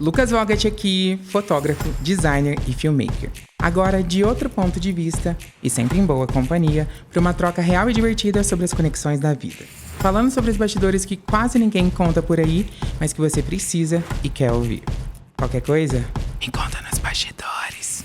Lucas Vogt aqui, fotógrafo, designer e filmmaker. Agora, de outro ponto de vista, e sempre em boa companhia, para uma troca real e divertida sobre as conexões da vida. Falando sobre os bastidores que quase ninguém conta por aí, mas que você precisa e quer ouvir. Qualquer coisa, me conta nos bastidores.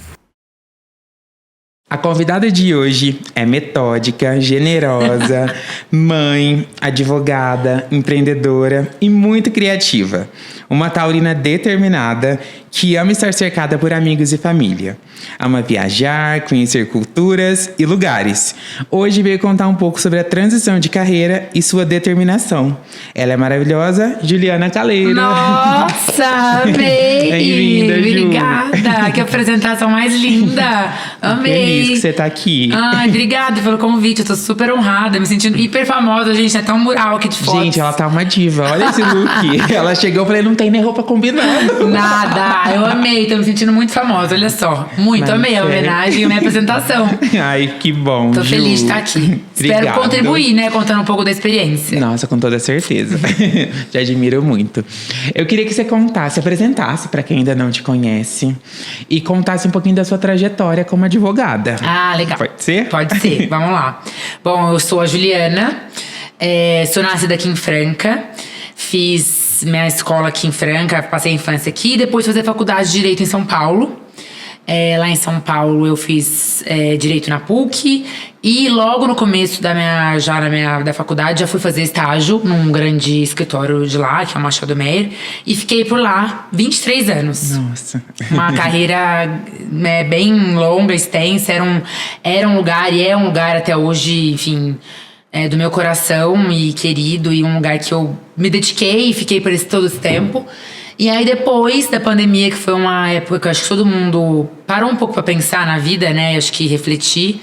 A convidada de hoje é metódica, generosa, mãe, advogada, empreendedora e muito criativa. Uma taurina determinada que ama estar cercada por amigos e família. Ama viajar, conhecer culturas e lugares. Hoje veio contar um pouco sobre a transição de carreira e sua determinação. Ela é maravilhosa, Juliana Caleiro. Nossa, amei! Bem-vinda, Ju. Obrigada! Que apresentação mais linda! Amei! Feliz que você tá aqui. Ai, obrigada pelo convite. Eu tô super honrada, me sentindo hiper famosa, gente. É tão mural aqui de fotos. Gente, ela tá uma diva. Olha esse look. Ela chegou e falei, não tem nem roupa combinada. Nada! Eu amei, tô me sentindo muito famosa, olha só. Muito, amei a homenagem e a minha apresentação. Ai, que bom, Tô Ju. feliz de estar aqui. Espero contribuir, né? Contando um pouco da experiência. Nossa, com toda certeza. Te admiro muito. Eu queria que você contasse, apresentasse pra quem ainda não te conhece e contasse um pouquinho da sua trajetória como advogada. Ah, legal. Pode ser? Pode ser, vamos lá. Bom, eu sou a Juliana, sou nascida aqui em Franca, fiz minha escola aqui em Franca, passei a infância aqui, depois fazer faculdade de Direito em São Paulo. Lá em São Paulo eu fiz Direito na PUC e logo no começo da faculdade já fui fazer estágio num grande escritório de lá, que é o Machado Meyer, e fiquei por lá 23 anos. Nossa. Uma carreira bem longa, extensa, era um lugar e é um lugar até hoje, enfim, do meu coração e querido, e um lugar que eu me dediquei e fiquei por todo esse tempo. E aí depois da pandemia, que foi uma época que eu acho que todo mundo parou um pouco pra pensar na vida, né, acho que refletir,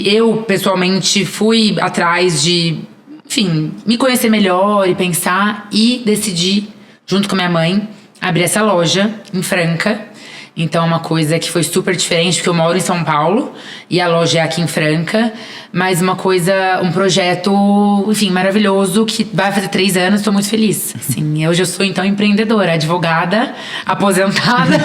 eu pessoalmente fui atrás de, enfim, me conhecer melhor e pensar, e decidi, junto com a minha mãe, abrir essa loja em Franca. Então, uma coisa que foi super diferente, porque eu moro em São Paulo e a loja é aqui em Franca. Mas um projeto, enfim, maravilhoso, que vai fazer 3 anos, tô muito feliz. Assim, hoje eu sou, então, empreendedora, advogada, aposentada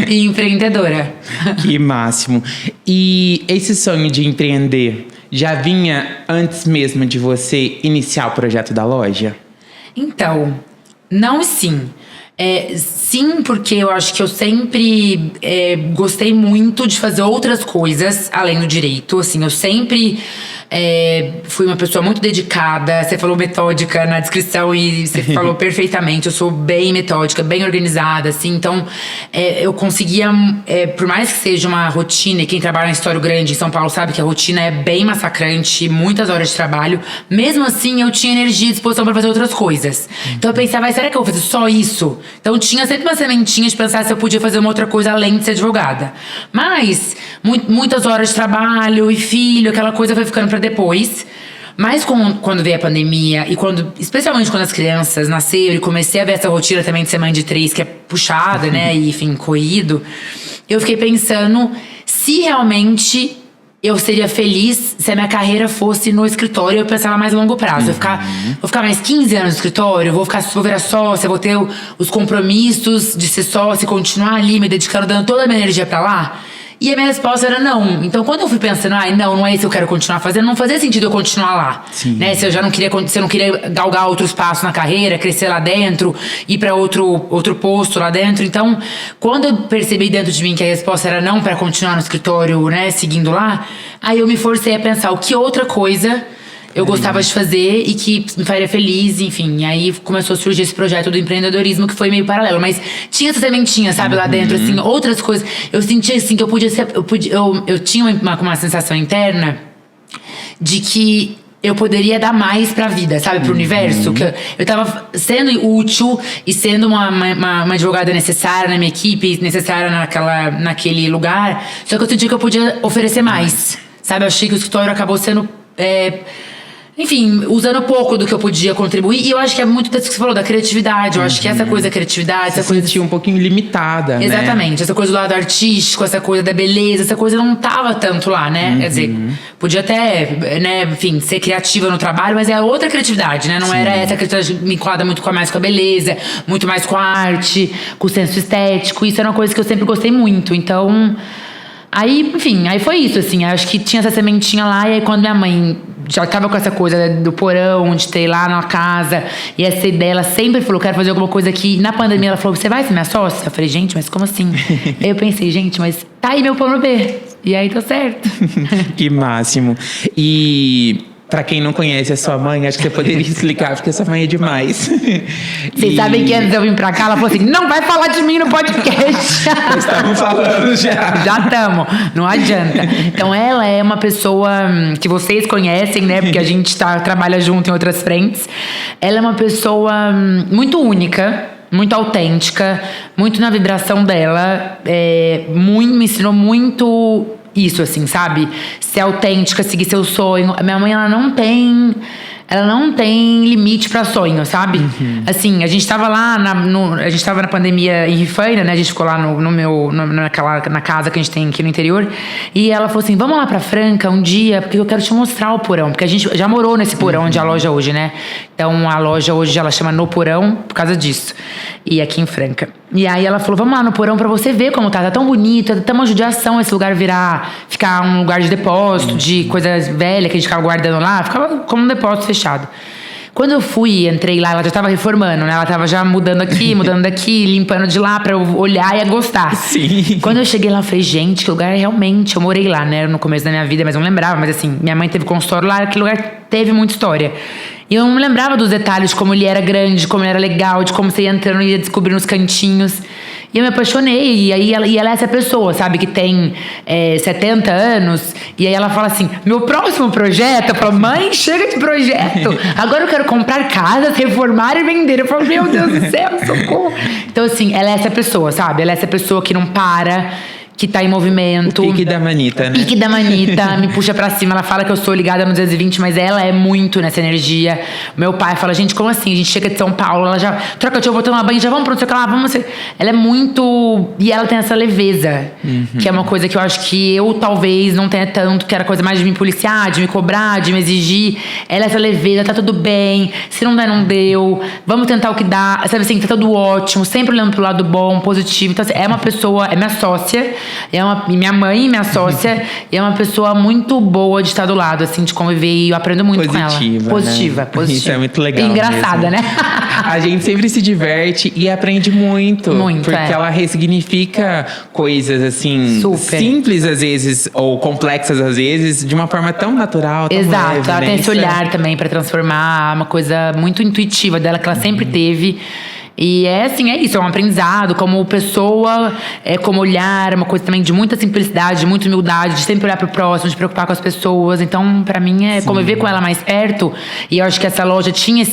e empreendedora. Que máximo. E esse sonho de empreender já vinha antes mesmo de você iniciar o projeto da loja? Então, não e sim. Sim, porque eu acho que eu sempre gostei muito de fazer outras coisas além do direito. Assim, eu sempre fui uma pessoa muito dedicada. Você falou metódica na descrição e você falou perfeitamente. Eu sou bem metódica, bem organizada, assim. Então, eu conseguia, por mais que seja uma rotina, e quem trabalha em escritório grande em São Paulo sabe que a rotina é bem massacrante, muitas horas de trabalho. Mesmo assim, eu tinha energia e disposição para fazer outras coisas. Então eu pensava, será que eu vou fazer só isso? Então tinha sempre uma sementinha de pensar se eu podia fazer uma outra coisa além de ser advogada. Mas muitas horas de trabalho e filho, aquela coisa foi ficando pra depois. Mas quando veio a pandemia e especialmente quando as crianças nasceram e comecei a ver essa rotina também de ser mãe de 3, que é puxada, né, e enfim, corrido, eu fiquei pensando se realmente eu seria feliz se a minha carreira fosse no escritório. Eu pensava mais a longo prazo. Vou ficar mais 15 anos no escritório, vou virar sócia, vou ter os compromissos de ser sócia e continuar ali me dedicando, dando toda a minha energia pra lá. E a minha resposta era não. Então, quando eu fui pensando, não é isso que eu quero continuar fazendo, não fazia sentido eu continuar lá. Né? Se eu não queria galgar outro espaço na carreira, crescer lá dentro, ir pra outro posto lá dentro. Então, quando eu percebi dentro de mim que a resposta era não pra continuar no escritório, né, seguindo lá, aí eu me forcei a pensar o que outra coisa eu gostava de fazer e que me faria feliz, enfim. E aí começou a surgir esse projeto do empreendedorismo, que foi meio paralelo. Mas tinha essa sementinha, sabe, lá dentro, assim, outras coisas. Eu sentia, assim, que eu podia ser... Eu tinha uma sensação interna de que eu poderia dar mais pra vida, sabe, pro universo. Que eu tava sendo útil e sendo uma advogada necessária na minha equipe, necessária naquele lugar. Só que eu sentia que eu podia oferecer mais, sabe? Eu achei que o escritório acabou sendo... enfim, usando pouco do que eu podia contribuir. E eu acho que é muito disso que você falou, da criatividade. Eu acho que essa coisa da criatividade, Você essa coisa... sentiu um pouquinho limitada, Exatamente, essa coisa do lado artístico, essa coisa da beleza, essa coisa não tava tanto lá, né? Quer dizer, podia até, né, enfim, ser criativa no trabalho, mas é outra criatividade, né? Não era essa criatividade vinculada muito mais com a beleza, muito mais com a arte, com o senso estético. Isso era uma coisa que eu sempre gostei muito. Então, aí, enfim, aí foi isso, assim. Acho que tinha essa sementinha lá, e aí quando minha mãe já tava com essa coisa do porão, de ter lá na casa, e essa ideia, ela sempre falou, quero fazer alguma coisa aqui. Na pandemia, ela falou, você vai ser minha sócia? Eu falei, gente, mas como assim? Aí eu pensei, gente, mas tá aí meu plano B. E aí deu certo. Que máximo. E pra quem não conhece a sua mãe, acho que você poderia explicar, porque a sua mãe é demais. Vocês sabem que antes de eu vir pra cá, ela falou assim, não vai falar de mim no podcast. Nós estamos falando já. Já estamos, não adianta. Então ela é uma pessoa que vocês conhecem, né? Porque a gente trabalha junto em outras frentes. Ela é uma pessoa muito única, muito autêntica, muito na vibração dela. Me ensinou muito isso, assim, sabe? Ser autêntica, seguir seu sonho. A minha mãe, ela não tem limite pra sonho, sabe? Assim, a gente tava lá a gente tava na pandemia em Rifaina, né? A gente ficou lá na casa que a gente tem aqui no interior. E ela falou assim, vamos lá pra Franca um dia, porque eu quero te mostrar o porão. Porque a gente já morou nesse porão onde é a loja hoje, né? Então a loja hoje ela chama No Porão por causa disso. E aqui em Franca. E aí ela falou, vamos lá no porão pra você ver como tá tão bonito, tá uma judiação esse lugar ficar um lugar de depósito, de coisas velhas que a gente ficava guardando lá, ficava como um depósito fechado. Quando eu entrei lá, ela já tava reformando, né? Ela tava já mudando aqui, mudando daqui, limpando de lá pra eu olhar e gostar. Sim. Quando eu cheguei lá, eu falei, gente, que lugar realmente... Eu morei lá, né? No começo da minha vida, mas eu não lembrava. Mas assim, minha mãe teve consultório lá, aquele lugar teve muita história. E eu não me lembrava dos detalhes, de como ele era grande, de como ele era legal, de como você ia entrando e ia descobrindo os cantinhos. E eu me apaixonei. E ela é essa pessoa, sabe? Que tem 70 anos. E aí ela fala assim, meu próximo projeto... Eu falo, mãe, chega de projeto. Agora eu quero comprar casas, reformar e vender. Eu falo, meu Deus do céu, socorro. Então assim, ela é essa pessoa, sabe? Ela é essa pessoa que não para... que tá em movimento. O pique da manita, né? Pique da manita, me puxa pra cima. Ela fala que eu sou ligada no 220, mas ela é muito nessa energia. Meu pai fala, gente, como assim? A gente chega de São Paulo, ela já troca, eu vou tomar banho, já vamos pra onde você lá, vamos. Ela é muito... E ela tem essa leveza, que é uma coisa que eu acho que eu talvez não tenha tanto, que era coisa mais de me policiar, de me cobrar, de me exigir. Ela é essa leveza, tá tudo bem, se não der, não deu, vamos tentar o que dá, sabe assim, tá tudo ótimo, sempre olhando pro lado bom, positivo. Então, assim, é uma pessoa, é minha sócia, minha mãe, minha sócia, e é uma pessoa muito boa de estar do lado, assim, de conviver, e eu aprendo muito com ela. Positiva. Isso é muito legal. E engraçada, mesmo. né? A gente sempre se diverte e aprende muito. Porque ela ressignifica coisas, assim, simples às vezes, ou complexas às vezes, de uma forma tão natural, tão Exato, leve, ela né? tem esse olhar também pra transformar, uma coisa muito intuitiva dela, que ela sempre teve. E é assim, é isso, é um aprendizado como pessoa, como olhar, é uma coisa também de muita simplicidade, de muita humildade, de sempre olhar pro próximo, de preocupar com as pessoas. Então, pra mim, conviver com ela mais perto. E eu acho que essa loja tinha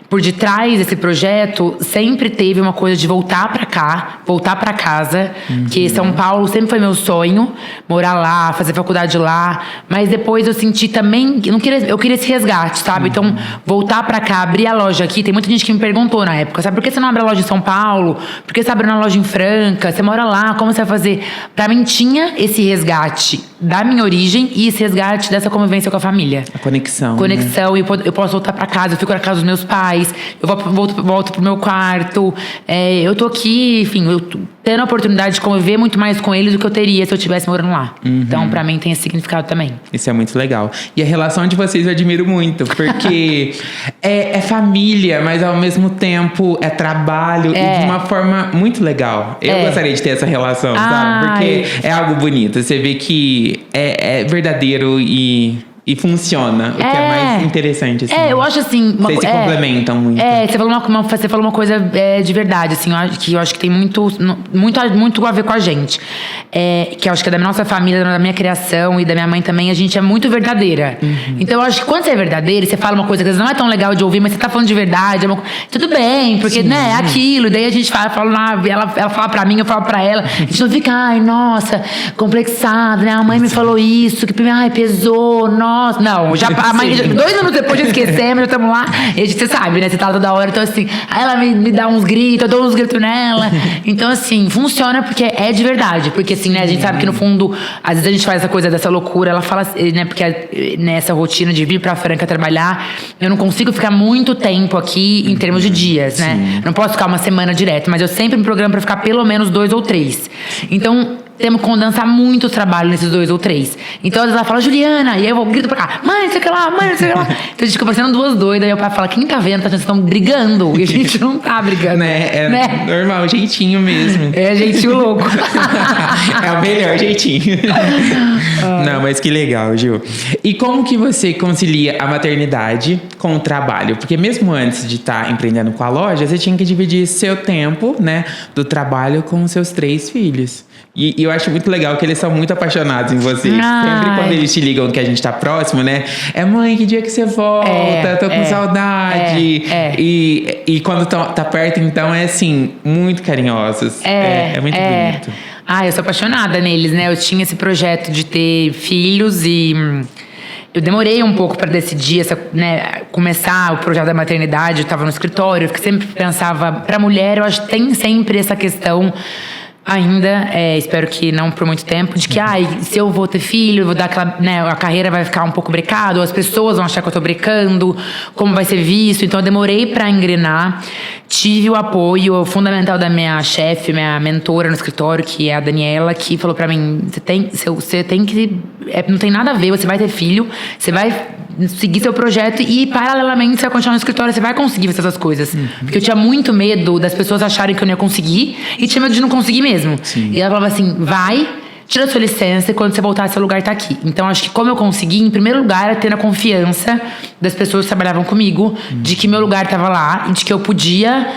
por detrás desse projeto, sempre teve uma coisa de voltar pra cá, voltar pra casa. Que São Paulo sempre foi meu sonho, morar lá, fazer faculdade lá. Mas depois eu senti também, eu queria esse resgate, sabe? Então, voltar pra cá, abrir a loja aqui. Tem muita gente que me perguntou na época, sabe? Por que você não abre a loja em São Paulo? Por que você abre uma loja em Franca? Você mora lá, como você vai fazer? Pra mim tinha esse resgate da minha origem e esse resgate dessa convivência com a família. A conexão. Conexão, né? Eu posso voltar pra casa, eu fico na casa dos meus pais, eu volto pro meu quarto. Eu tô aqui, enfim, eu tendo a oportunidade de conviver muito mais com eles do que eu teria se eu estivesse morando lá. Então, pra mim, tem esse significado também. Isso é muito legal. E a relação de vocês eu admiro muito, porque é família, mas ao mesmo tempo é trabalho e de uma forma muito legal. Eu gostaria de ter essa relação, sabe? Porque é algo bonito. Você vê que é verdadeiro e funciona, o que é mais interessante, assim. Eu acho assim... Vocês se complementam muito. Você falou uma coisa de verdade, assim, eu acho que tem muito a ver com a gente. Que eu acho que é da nossa família, da minha criação e da minha mãe também, a gente é muito verdadeira. Então eu acho que quando você é verdadeira, você fala uma coisa que não é tão legal de ouvir, mas você tá falando de verdade, tudo bem, porque, né, é aquilo. Daí a gente ela fala pra mim, eu falo pra ela. A gente não fica, ai, nossa, complexado, né? A mãe me falou isso, que pesou, nossa. nossa, não, já, 2 minutos depois já esquecemos, já estamos lá. E você sabe, né? Você tá toda hora, então assim, aí ela me dá uns gritos, eu dou uns gritos nela. Então, assim, funciona porque é de verdade. Porque, assim, né, a gente sabe que no fundo, às vezes a gente faz essa coisa dessa loucura, ela fala, né, porque nessa rotina de vir pra Franca trabalhar, eu não consigo ficar muito tempo aqui em termos de dias, né? Não posso ficar uma semana direto, mas eu sempre me programo pra ficar pelo menos 2 ou 3. Então, temos que condensar muito o trabalho nesses 2 ou 3. Então, às vezes ela fala, Juliana, e aí eu grito pra cá, mãe, não sei o que lá, mãe, não sei o que lá. Então, a gente fica parecendo 2 doidas, e o pai fala, quem tá vendo, vocês estão brigando. E a gente não tá brigando. Né? Normal, jeitinho mesmo. É jeitinho louco. É o melhor jeitinho. Não, mas que legal, Ju. E como que você concilia a maternidade com o trabalho? Porque mesmo antes de estar empreendendo com a loja, você tinha que dividir seu tempo, né, do trabalho com os seus 3 filhos. E eu acho muito legal que eles são muito apaixonados em você. Sempre quando eles te ligam que a gente tá próximo, né? Mãe, que dia que você volta? Tô com saudade. E quando tá perto, então, é assim, muito carinhosos. É muito bonito. Eu sou apaixonada neles, né? Eu tinha esse projeto de ter filhos e eu demorei um pouco para decidir né, começar o projeto da maternidade. Eu tava no escritório, eu sempre pensava, pra mulher, eu acho que tem sempre essa questão ainda, espero que não por muito tempo, de que se eu vou ter filho, eu vou dar aquela, né, a carreira vai ficar um pouco brecada, ou as pessoas vão achar que eu tô brecando, como vai ser visto. Então eu demorei pra engrenar. Tive o apoio fundamental da minha chefe, minha mentora no escritório, que é a Daniela, que falou pra mim, você tem que, não tem nada a ver, você vai ter filho, você vai seguir seu projeto e paralelamente você vai continuar no escritório, você vai conseguir fazer essas coisas. Porque eu tinha muito medo das pessoas acharem que eu não ia conseguir e tinha medo de não conseguir mesmo. Sim. E ela falava assim, vai, tira sua licença e quando você voltar, seu lugar tá aqui. Então, acho que como eu consegui, em primeiro lugar, era ter a confiança das pessoas que trabalhavam comigo, de que meu lugar tava lá e de que eu podia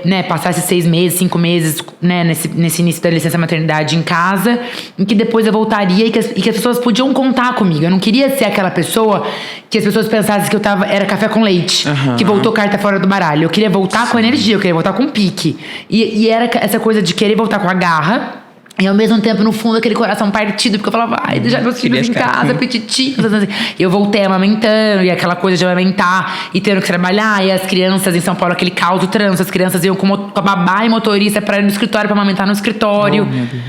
né, passar esses 6 meses, 5 meses, né, nesse início da licença maternidade em casa, em que depois eu voltaria e que as pessoas podiam contar comigo. Eu não queria ser aquela pessoa que as pessoas pensassem que era café com leite, que voltou carta fora do baralho. Eu queria voltar com energia, eu queria voltar com pique. E era essa coisa de querer voltar com a garra. E ao mesmo tempo, no fundo, aquele coração partido, porque eu falava, deixar meus filhos em casa, petitinhos. Assim. E eu voltei amamentando, e aquela coisa de amamentar, e tendo que trabalhar, e as crianças em São Paulo, aquele caos do trânsito, as crianças iam com a babá e motorista pra ir no escritório, pra amamentar no escritório. Meu Deus.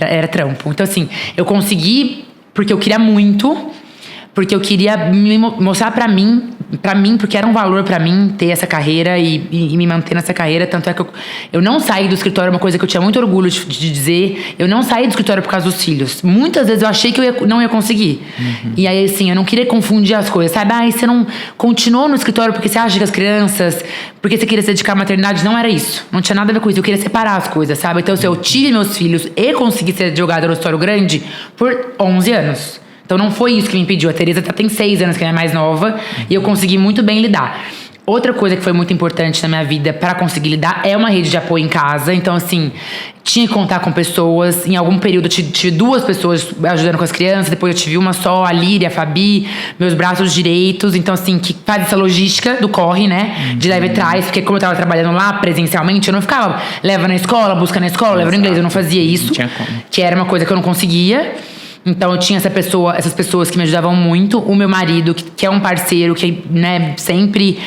Era trampo. Então, assim, eu consegui, porque eu queria muito, porque eu queria mostrar pra mim, porque era um valor pra mim ter essa carreira e me manter nessa carreira. Tanto é que eu não saí do escritório, uma coisa que eu tinha muito orgulho de dizer. Eu não saí do escritório por causa dos filhos. Muitas vezes eu achei que eu não ia conseguir. E aí, assim, eu não queria confundir as coisas, sabe? Você não continuou no escritório porque você acha que as crianças... Porque você queria se dedicar à maternidade. Não era isso. Não tinha nada a ver com isso. Eu queria separar as coisas, sabe? Então, assim, eu tive meus filhos e consegui ser advogada no escritório grande por 11 anos. Então não foi isso que me impediu. A Tereza tem 6 anos, que ela é mais nova, e eu consegui muito bem lidar. Outra coisa que foi muito importante na minha vida para conseguir lidar é uma rede de apoio em casa. Então, assim, tinha que contar com pessoas. Em algum período eu tive 2 pessoas ajudando com as crianças, depois eu tive uma só, a Líria, a Fabi, meus braços direitos. Então, assim, que faz essa logística do corre, né? De leva e traz, porque como eu tava trabalhando lá presencialmente, eu não ficava leva na escola, busca na escola, leva no inglês. Eu não fazia isso, que era uma coisa que eu não conseguia. Então eu tinha essas pessoas que me ajudavam muito. O meu marido, que é um parceiro, que, né, sempre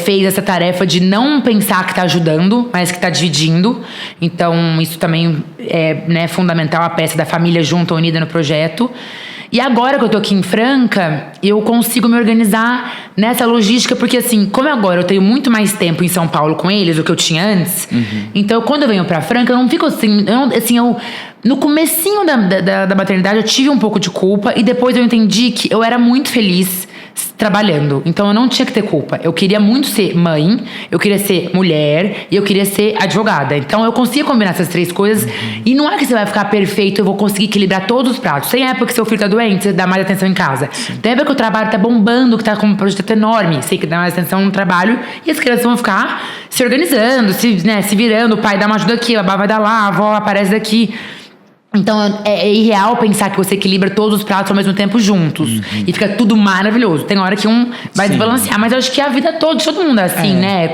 fez essa tarefa de não pensar que tá ajudando, mas que tá dividindo. Então isso também é, né, fundamental, a peça da família junta, unida no projeto. E agora que eu tô aqui em Franca, eu consigo me organizar nessa logística, porque assim, como agora eu tenho muito mais tempo em São Paulo com eles do que eu tinha antes, então quando eu venho pra Franca, eu não fico assim, no comecinho da maternidade eu tive um pouco de culpa, e depois eu entendi que eu era muito feliz trabalhando, então eu não tinha que ter culpa. Eu queria muito ser mãe, eu queria ser mulher e eu queria ser advogada. Então eu conseguia combinar essas 3 coisas. E não é que você vai ficar perfeito, eu vou conseguir equilibrar todos os pratos. Tem época que seu filho tá doente, você dá mais atenção em casa. Tem época que o trabalho tá bombando, que tá com um projeto enorme, sei que dá mais atenção no trabalho, e as crianças vão ficar se organizando, se virando, o pai dá uma ajuda aqui, a babá vai dar lá, a avó aparece daqui. Então é irreal pensar que você equilibra todos os pratos ao mesmo tempo juntos. E fica tudo maravilhoso. Tem hora que um vai desbalancear, mas eu acho que a vida toda, todo mundo é assim, né?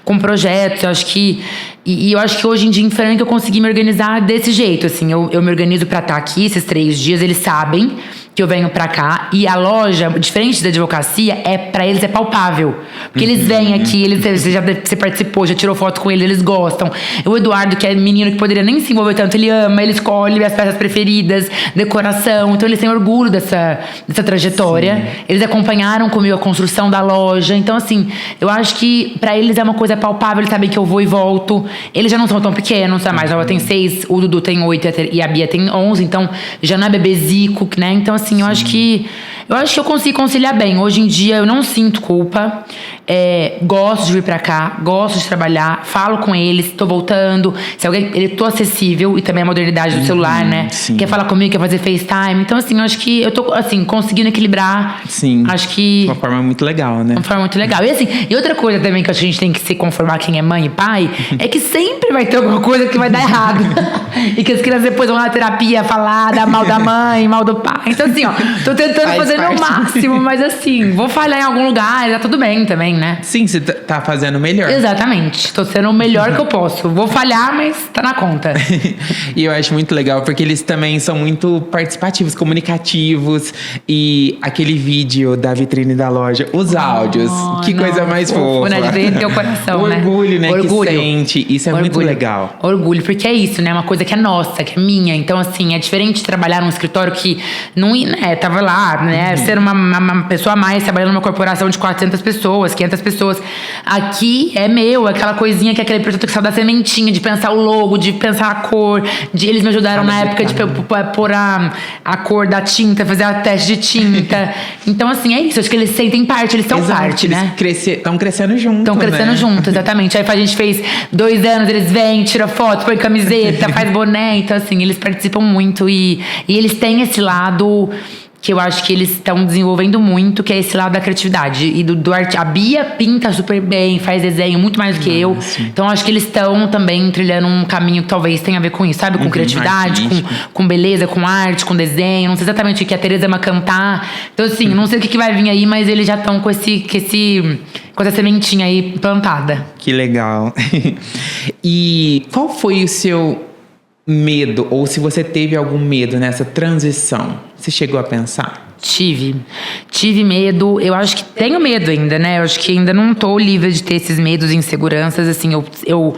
Com projetos, eu acho que... E eu acho que hoje em dia em Franca eu consegui me organizar desse jeito, assim. Eu me organizo pra estar aqui esses 3 dias, eles sabem. que eu venho pra cá. E a loja, diferente da advocacia, pra eles é palpável. Porque eles vêm aqui, você participou, já tirou foto com eles, eles gostam. O Eduardo, que é menino que poderia nem se envolver tanto, ele ama, ele escolhe as peças preferidas, decoração. Então eles têm orgulho dessa trajetória. Sim. Eles acompanharam comigo a construção da loja. Então, assim, eu acho que pra eles é uma coisa palpável, eles sabem que eu vou e volto. Eles já não são tão pequenos, tá? Mas ela tem 6, o Dudu tem 8 e a Bia tem 11, então já não é bebezico, né? Então, assim, eu acho que eu consigo conciliar bem. Hoje em dia eu não sinto culpa. Gosto de vir pra cá, gosto de trabalhar, falo com eles, tô voltando. Se alguém, tô acessível, e também a modernidade do celular, né? Sim. Quer falar comigo, quer fazer FaceTime. Então, assim, eu acho que eu tô, assim, conseguindo equilibrar. Sim. Acho que. Uma forma muito legal, né? Uma forma muito legal. E assim, e outra coisa também que acho que a gente tem que se conformar quem é mãe e pai, é que sempre vai ter alguma coisa que vai dar errado. E que as crianças depois vão na terapia falar, dar mal da mãe, mal do pai. Então, assim, ó, tô tentando fazer o meu máximo, mas assim, vou falhar em algum lugar, tá tudo bem também, né? Sim, você tá fazendo o melhor. Exatamente. Tô sendo o melhor que eu posso. Vou falhar, mas tá na conta. E eu acho muito legal, porque eles também são muito participativos, comunicativos. E aquele vídeo da vitrine da loja, os áudios, que coisa mais fofa. Né? De dentro do teu coração, o orgulho, né? Orgulho. Que sente. Isso é muito legal. Orgulho, porque é isso, né? Uma coisa que é nossa, que é minha. Então, assim, é diferente de trabalhar num escritório que não, né, tava lá, né? Ser uma pessoa a mais, trabalhando numa corporação de 400 pessoas, 500 pessoas. Aqui é meu, aquela coisinha que é aquele projeto que saiu da sementinha, de pensar o logo, de pensar a cor. Eles me ajudaram na época de pôr a cor da tinta, fazer a teste de tinta. Então, assim, é isso. Acho que eles sentem parte, eles são parte, né? Estão crescendo juntos. Estão crescendo juntos, exatamente. Aí a gente fez 2 anos, eles vêm, tiram foto, põe camiseta, faz boné. Então, assim, eles participam muito e eles têm esse lado que eu acho que eles estão desenvolvendo muito, que é esse lado da criatividade. E do arte. A Bia pinta super bem, faz desenho muito mais do que eu. Então, acho que eles estão também trilhando um caminho que talvez tenha a ver com isso, sabe? Com criatividade, com beleza, com arte, com desenho. Não sei exatamente o que a Tereza ama cantar. Então, assim, não sei o que vai vir aí, mas eles já estão com essa sementinha aí plantada. Que legal. E qual foi o seu medo, ou se você teve algum medo nessa transição? Você chegou a pensar? Tive medo. Eu acho que tenho medo ainda, né? Eu acho que ainda não tô livre de ter esses medos e inseguranças. Assim, eu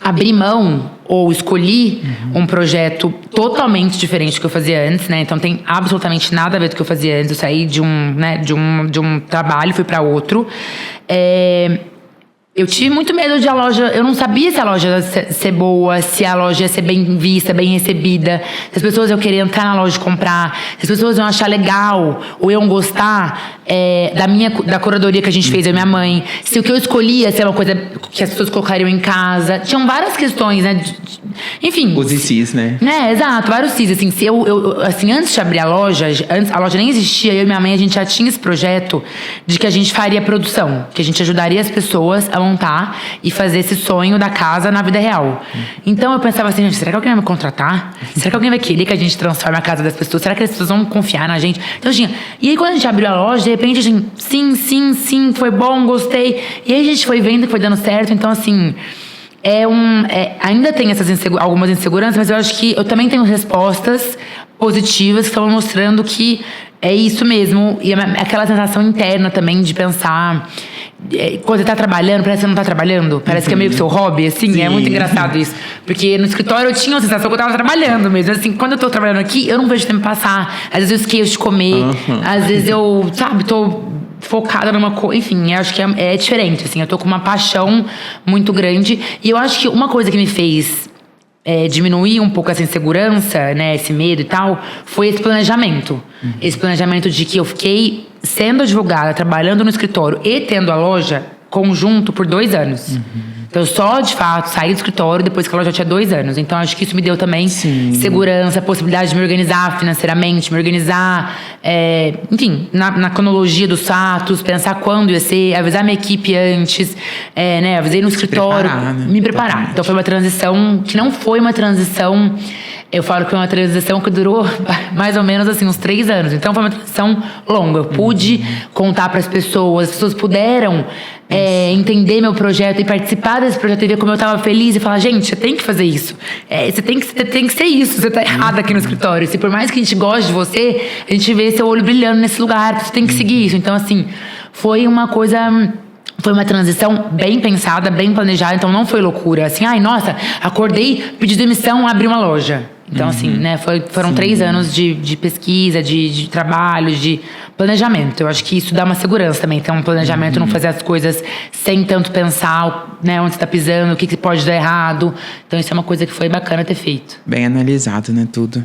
abri mão ou escolhi um projeto totalmente diferente do que eu fazia antes, né? Então tem absolutamente nada a ver com o que eu fazia antes. Eu saí de um trabalho, fui para outro. Eu tive muito medo de a loja. Eu não sabia se a loja ia ser boa, se a loja ia ser bem vista, bem recebida, se as pessoas iam querer entrar na loja e comprar, se as pessoas iam achar legal ou iam gostar da curadoria que a gente fez, eu e minha mãe, se o que eu escolhia ser uma coisa que as pessoas colocariam em casa. Tinham várias questões, né? Enfim. Os ICs, né? Exato, vários ICs. Assim, assim, antes de abrir a loja nem existia, eu e minha mãe, a gente já tinha esse projeto de que a gente faria produção, que a gente ajudaria as pessoas a montar e fazer esse sonho da casa na vida real. Então eu pensava assim, gente, será que alguém vai me contratar? Será que alguém vai querer que a gente transforme a casa das pessoas? Será que as pessoas vão confiar na gente? Então, e aí quando a gente abriu a loja, de repente a gente, sim, foi bom, gostei. E aí a gente foi vendo que foi dando certo. Então, assim, ainda tem algumas inseguranças, mas eu acho que eu também tenho respostas positivas que estão mostrando que é isso mesmo. E aquela sensação interna também de pensar, quando você tá trabalhando, parece que você não tá trabalhando. Parece que é meio que seu hobby, assim. Sim. É muito engraçado isso. Porque no escritório eu tinha a sensação que eu tava trabalhando mesmo. Assim, quando eu tô trabalhando aqui, eu não vejo o tempo passar. Às vezes eu esqueço de comer. Às vezes eu, tô focada numa coisa. Enfim, eu acho que é diferente, assim. Eu tô com uma paixão muito grande. E eu acho que uma coisa que me fez diminuir um pouco essa insegurança, né, esse medo e tal, foi esse planejamento. Esse planejamento de que eu fiquei sendo advogada, trabalhando no escritório e tendo a loja conjunto por 2 anos. Então, eu só, de fato, saí do escritório depois que a loja tinha 2 anos. Então, acho que isso me deu também segurança, possibilidade de me organizar financeiramente, me organizar, enfim, na cronologia dos fatos, pensar quando ia ser, avisar minha equipe antes, né, avisei no escritório, me preparar. Então, foi uma transição que não foi uma transição Eu falo que foi uma transição que durou mais ou menos assim, uns 3 anos. Então foi uma transição longa. Eu pude contar para as pessoas puderam entender meu projeto e participar desse projeto e ver como eu tava feliz e falar, gente, você tem que fazer isso. Você tem que ser isso. Você tá errado aqui no escritório. Se por mais que a gente goste de você, a gente vê seu olho brilhando nesse lugar. Você tem que seguir isso. Então, assim, foi uma transição bem pensada, bem planejada, então não foi loucura. Assim, nossa, acordei, pedi demissão, abri uma loja. Então, assim, né, foram 3 anos de pesquisa, de trabalho, de planejamento. Eu acho que isso dá uma segurança também. Ter um planejamento, não fazer as coisas sem tanto pensar, né, onde você tá pisando, o que pode dar errado. Então, isso é uma coisa que foi bacana ter feito. Bem analisado, né, tudo.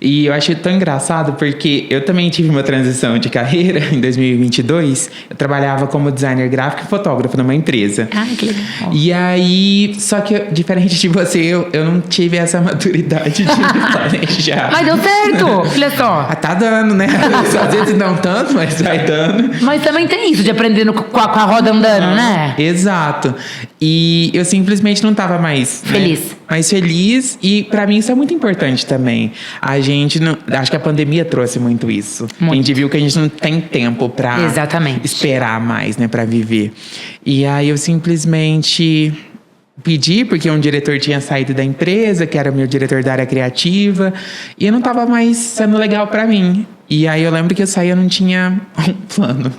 E eu achei tão engraçado porque eu também tive uma transição de carreira em 2022. Eu trabalhava como designer gráfico e fotógrafo numa empresa. Ai, que legal. E aí, só que diferente de você, eu não tive essa maturidade de planejar. Mas deu certo! Olha só. Tá dando, né? Às vezes não tanto, mas vai dando. Mas também tem isso de aprender com a roda andando, né? Exato. E eu simplesmente não tava mais feliz. Né? Mais feliz. E pra mim isso é muito importante também. A gente não. Acho que a pandemia trouxe muito isso. Muito. A gente viu que a gente não tem tempo pra esperar mais, né? Pra viver. E aí eu simplesmente pedi, porque um diretor tinha saído da empresa, que era o meu diretor da área criativa, e eu não tava mais sendo legal pra mim. E aí eu lembro que eu saí, eu não tinha um plano.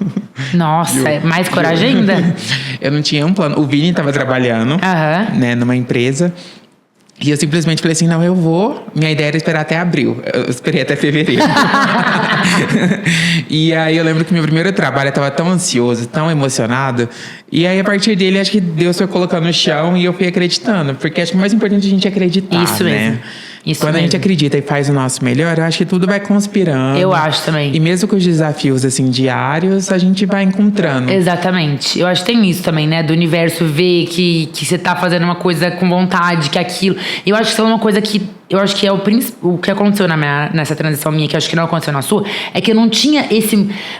Nossa, mais coragem ainda? Eu não tinha um plano. O Vini tava trabalhando, né, numa empresa. E eu simplesmente falei assim, não, eu vou. Minha ideia era esperar até abril. Eu esperei até fevereiro. E aí eu lembro que meu primeiro trabalho eu tava tão ansioso, tão emocionado. E aí a partir dele, acho que Deus foi colocando no chão e eu fui acreditando. Porque acho que o mais importante é a gente acreditar, isso né? Mesmo. Isso Quando mesmo. a gente acredita e faz o nosso melhor, eu acho que tudo vai conspirando. Eu acho também. E mesmo com os desafios, assim, diários, a gente vai encontrando. Exatamente. Eu acho que tem isso também, né? Do universo ver que você tá fazendo uma coisa com vontade, que aquilo... Eu acho que isso é uma coisa que... Eu acho que é o que aconteceu nessa transição minha, que eu acho que não aconteceu na sua, é que eu não tinha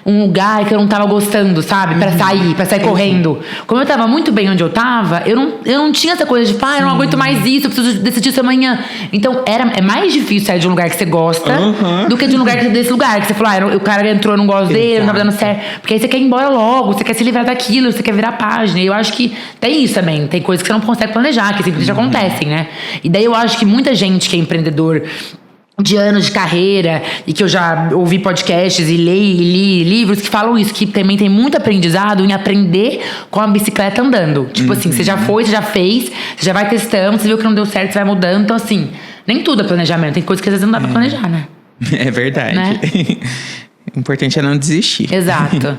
um lugar que eu não tava gostando, sabe? Pra sair correndo. Como eu tava muito bem onde eu tava, eu não tinha essa coisa de, eu não aguento mais isso, eu preciso decidir isso amanhã. Então, é mais difícil sair de um lugar que você gosta do que de um lugar desse lugar que você falou, o cara entrou, eu não gosto dele, não tava dando certo. Porque aí você quer ir embora logo, você quer se livrar daquilo, você quer virar a página. E eu acho que tem isso também. Tem coisas que você não consegue planejar, que simplesmente acontecem, né? E daí eu acho que muita gente que é empreendedor de anos de carreira e que eu já ouvi podcasts e li livros que falam isso, que também tem muito aprendizado em aprender com a bicicleta andando. Tipo assim, você já foi, você já fez, você já vai testando, você viu que não deu certo, você vai mudando. Então assim, nem tudo é planejamento, tem coisas que às vezes não dá pra planejar, né? É verdade. Né? O importante é não desistir. Exato.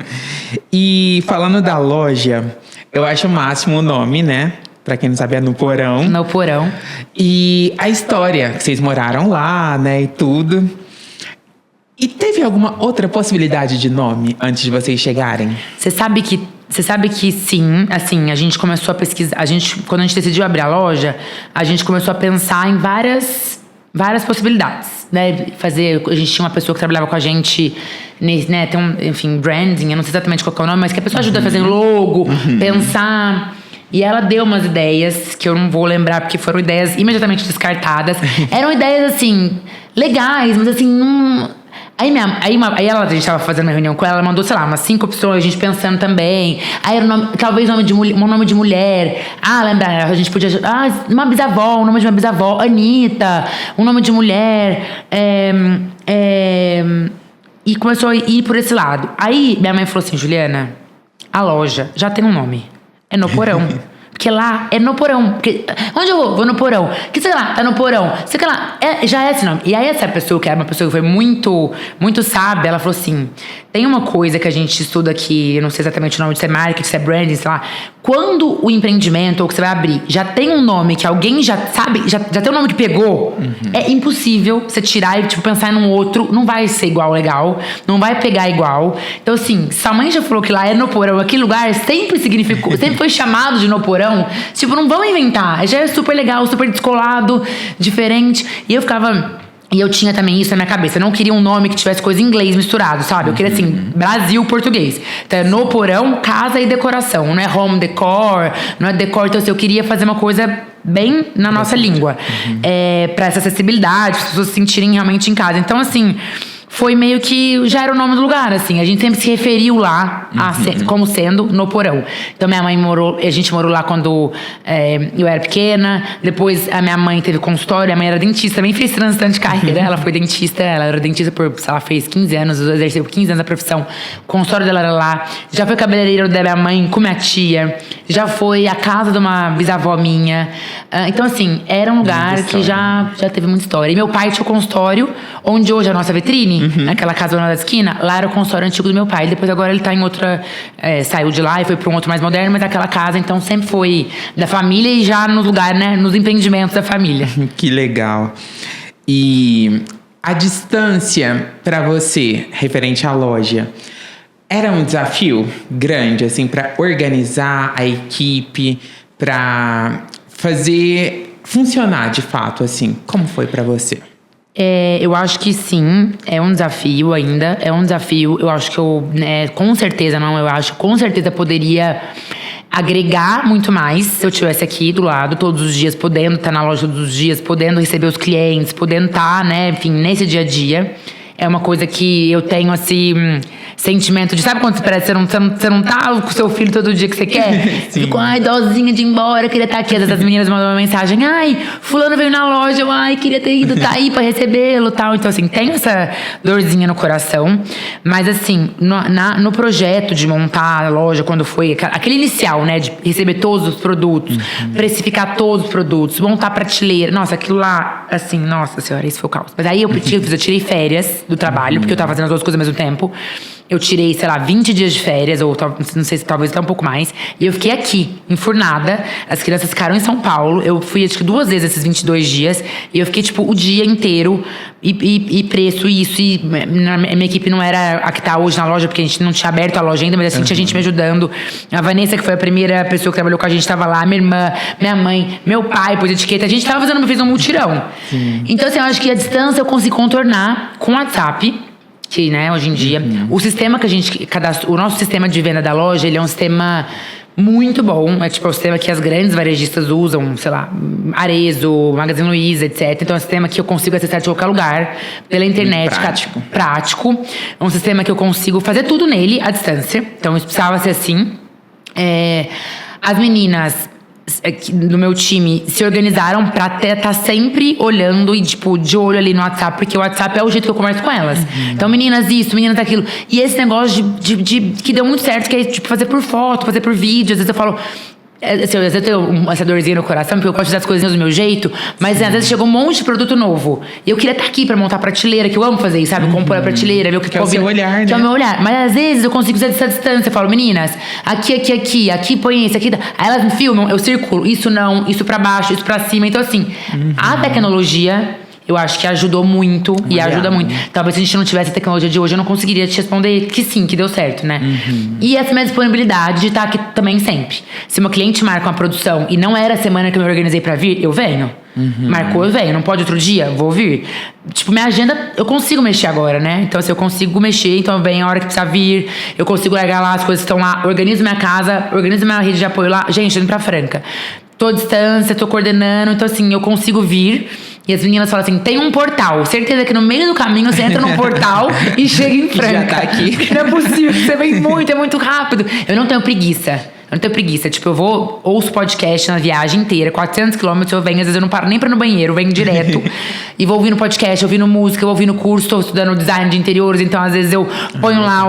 E falando da loja, eu acho o máximo o nome, né? Pra quem não sabe, é No Porão. No Porão. E a história, que vocês moraram lá, né, e tudo. E teve alguma outra possibilidade de nome antes de vocês chegarem? Você sabe que sim, assim, a gente começou a pesquisar, quando a gente decidiu abrir a loja, a gente começou a pensar em várias possibilidades, né? A gente tinha uma pessoa que trabalhava com a gente, né, tem branding, eu não sei exatamente qual é o nome, mas que a pessoa ajuda a fazer logo, pensar. E ela deu umas ideias, que eu não vou lembrar, porque foram ideias imediatamente descartadas. Eram ideias, assim, legais, mas assim, não... Aí a gente tava fazendo uma reunião com ela mandou, sei lá, umas 5 opções, a gente pensando também. Aí era talvez um nome de mulher. Lembra, a gente podia... uma bisavó, um nome de uma bisavó. Anitta, um nome de mulher. E começou a ir por esse lado. Aí minha mãe falou assim, Juliana, a loja já tem um nome. É No Porão. Porque lá é No Porão. Porque, onde eu vou? Vou No Porão. Que sei lá, tá No Porão. Sei que lá, já é esse nome. E aí essa pessoa, que era uma pessoa que foi muito, muito sábia, ela falou assim, tem uma coisa que a gente estuda aqui, eu não sei exatamente o nome, se é marketing, se é branding, sei lá. Quando o empreendimento, ou que você vai abrir, já tem um nome que alguém já sabe, já tem um nome que pegou, é impossível você tirar e pensar num outro, não vai ser igual legal, não vai pegar igual. Então assim, sua mãe já falou que lá é No Porão, aquele lugar sempre significou, sempre foi chamado de No Porão, tipo, não vamos inventar, já é super legal, super descolado, diferente. E eu ficava E eu tinha também isso na minha cabeça. Eu não queria um nome que tivesse coisa em inglês misturado, sabe? Eu queria, assim, Brasil, português. Então, é No Porão, casa e decoração. Não é home decor, não é decor. Então, assim, eu queria fazer uma coisa bem na nossa língua. Pra essa acessibilidade, as pessoas se sentirem realmente em casa. Então, assim, foi meio que já era o nome do lugar, assim. A gente sempre se referiu lá como sendo No Porão. Então, minha mãe a gente morou lá quando eu era pequena. Depois, a minha mãe teve consultório. A mãe era dentista, também fez transplante de carreira. Ela foi dentista, ela era dentista ela fez 15 anos, exerceu por 15 anos a profissão. O consultório dela era lá. Já foi cabeleireiro da minha mãe com minha tia. Já foi a casa de uma bisavó minha. Então, assim, era um lugar que já teve muita história. E meu pai tinha o consultório, onde hoje é a nossa vitrine, naquela casa da esquina, lá era o consultório antigo do meu pai. Depois agora ele tá em outra, saiu de lá e foi para um outro mais moderno, mas aquela casa então sempre foi da família e já no lugar, né, nos empreendimentos da família. Que legal. E a distância para você, referente à loja, era um desafio grande, assim, para organizar a equipe, para fazer funcionar de fato, assim? Como foi para você? Eu acho que sim, é um desafio ainda, é um desafio. Eu acho que com certeza poderia agregar muito mais se eu estivesse aqui do lado todos os dias, podendo estar na loja todos os dias, podendo receber os clientes, podendo estar, né, enfim, nesse dia a dia. É uma coisa que eu tenho, assim, sentimento de... Sabe quando você parece que você não tá com o seu filho todo dia que você quer? Fico, dozinha de ir embora, queria estar aqui. Às vezes as meninas mandam uma mensagem, fulano veio na loja, queria ter ido, tá aí pra recebê-lo, tal. Então, assim, tem essa dorzinha no coração. Mas, assim, no projeto de montar a loja, quando foi... Aquele inicial, né, de receber todos os produtos, precificar todos os produtos, montar a prateleira. Nossa, aquilo lá, assim, nossa senhora, esse foi o caos. Mas aí eu tirei férias do trabalho, porque eu tava fazendo as duas coisas ao mesmo tempo. Eu tirei, sei lá, 20 dias de férias, ou não sei se talvez até um pouco mais. E eu fiquei aqui, enfurnada. As crianças ficaram em São Paulo. Eu fui, acho que 2 vezes esses 22 dias. E eu fiquei, tipo, o dia inteiro. E preço, isso. E minha equipe não era a que tá hoje na loja, porque a gente não tinha aberto a loja ainda. Mas assim, tinha gente me ajudando. A Vanessa, que foi a primeira pessoa que trabalhou com a gente, tava lá. Minha irmã, minha mãe, meu pai, pôs etiqueta. A gente fez um mutirão. Então, assim, eu acho que a distância eu consegui contornar com o WhatsApp. Que, né, hoje em dia, o sistema que a gente cadastrou, o nosso sistema de venda da loja, ele é um sistema muito bom. É tipo o sistema que as grandes varejistas usam, sei lá, Arezzo, Magazine Luiza, etc. Então é um sistema que eu consigo acessar de qualquer lugar, pela internet. Prático. É um sistema que eu consigo fazer tudo nele, à distância. Então isso precisava ser assim. As meninas do meu time se organizaram pra estar sempre olhando e, tipo, de olho ali no WhatsApp, porque o WhatsApp é o jeito que eu converso com elas. Então, meninas isso, meninas aquilo. E esse negócio que deu muito certo, que é, tipo, fazer por foto, fazer por vídeo. Às vezes eu falo... Assim, às vezes eu tenho essa dorzinha no coração, porque eu gosto de fazer as coisinhas do meu jeito, mas às vezes chegou um monte de produto novo. E eu queria estar aqui pra montar a prateleira, que eu amo fazer isso, sabe? Compor a prateleira, ver o que é o seu olhar, né? Que é o meu olhar. Mas às vezes eu consigo fazer essa distância. Eu falo, meninas, aqui põe esse, aqui. Aí elas me filmam, eu circulo. Isso não, isso pra baixo, isso pra cima. Então, assim, a tecnologia... Eu acho que ajudou muito e ajuda muito. Talvez se a gente não tivesse a tecnologia de hoje, eu não conseguiria te responder que sim, que deu certo, né? E essa minha disponibilidade de estar aqui também sempre. Se meu cliente marca uma produção e não era a semana que eu me organizei pra vir, eu venho. Marcou, eu venho. Não pode outro dia? Vou vir. Tipo, minha agenda, eu consigo mexer agora, né? Então, se eu consigo mexer, então eu venho a hora que precisa vir. Eu consigo largar lá as coisas que estão lá. Organizo minha casa, organizo minha rede de apoio lá. Gente, tô indo pra Franca. Tô à distância, tô coordenando. Então, assim, eu consigo vir. E as meninas falam assim, tem um portal. Certeza que no meio do caminho você entra num portal e chega em Franca. Já tá aqui. Não é possível, você vem muito, é muito rápido. Eu não tenho preguiça. Tipo, eu ouço podcast na viagem inteira, 400 quilômetros, eu venho, às vezes eu não paro nem pra ir no banheiro, eu venho direto. E vou ouvindo podcast, ouvindo música, vou ouvindo curso, tô estudando design de interiores, então às vezes eu ponho lá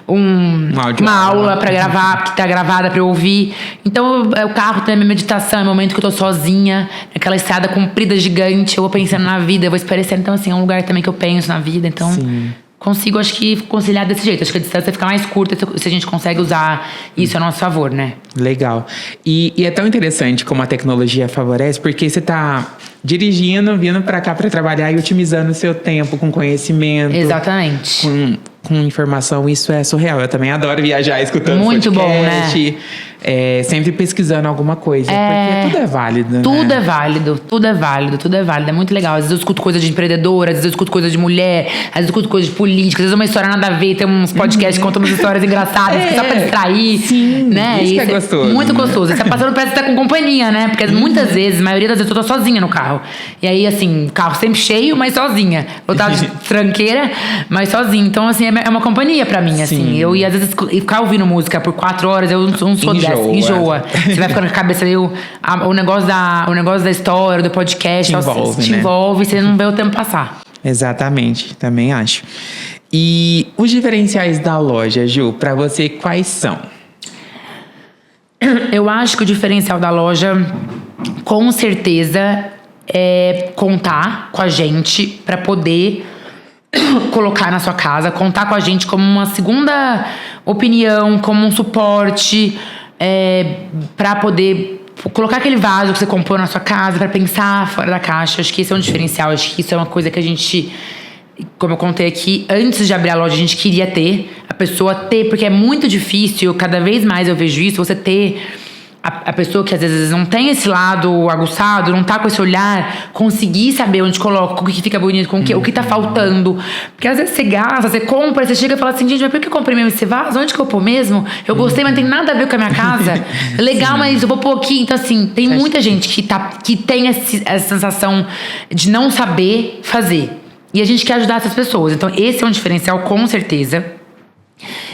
uma aula pra gravar, que tá gravada pra eu ouvir. Então o carro também é minha meditação, é o momento que eu tô sozinha, aquela estrada comprida, gigante, eu vou pensando na vida, eu vou esparecendo. Então, assim, é um lugar também que eu penso na vida, então... Sim. Consigo, acho que, conciliar desse jeito. Acho que a distância fica mais curta se a gente consegue usar isso a nosso favor, né? Legal. E é tão interessante como a tecnologia favorece, porque você tá dirigindo, vindo pra cá pra trabalhar e otimizando o seu tempo com conhecimento. Exatamente. Com informação, isso é surreal. Eu também adoro viajar escutando muito podcast. Muito bom, né? sempre pesquisando alguma coisa. Porque tudo é válido, Tudo né? é válido, tudo é válido, tudo é válido. É muito legal. Às vezes eu escuto coisa de empreendedora, às vezes eu escuto coisa de mulher, às vezes eu escuto coisa de política, às vezes uma história nada a ver, tem uns podcasts que contam umas histórias engraçadas, só pra distrair. Sim, né? isso que é gostoso, Muito né? gostoso. Você tá passando, parece que tá com companhia, né? Porque muitas vezes, a maioria das vezes, eu tô sozinha no carro. E aí, assim, carro sempre cheio, mas sozinha. Lotado de tranqueira, mas sozinha. Então, assim, é uma companhia pra mim, assim. Sim. Eu ia, às vezes, ficar ouvindo música por 4 horas, eu não sou dessa. Enjoa. Você vai ficando com a cabeça ali, o negócio da história, do podcast, te envolve, você não vê o tempo passar. Exatamente, também acho. E os diferenciais da loja, Ju, pra você, quais são? Eu acho que o diferencial da loja, com certeza, é contar com a gente pra poder colocar na sua casa, contar com a gente como uma segunda opinião, como um suporte, pra poder colocar aquele vaso que você comprou na sua casa, pra pensar fora da caixa. Acho que esse é um diferencial, acho que isso é uma coisa que a gente, como eu contei aqui, antes de abrir a loja a gente queria ter, a pessoa ter, porque é muito difícil, cada vez mais eu vejo isso, você ter a pessoa que às vezes não tem esse lado aguçado, não tá com esse olhar, conseguir saber onde coloca, o que fica bonito, o que tá faltando. Porque às vezes você gasta, você compra, você chega e fala assim, gente, mas por que eu comprei mesmo esse vaso? Onde que eu pôr mesmo? Eu gostei, mas não tem nada a ver com a minha casa. Legal, mas eu vou pôr aqui. Então, assim, tem muita gente que tem essa sensação de não saber fazer. E a gente quer ajudar essas pessoas. Então, esse é um diferencial, com certeza.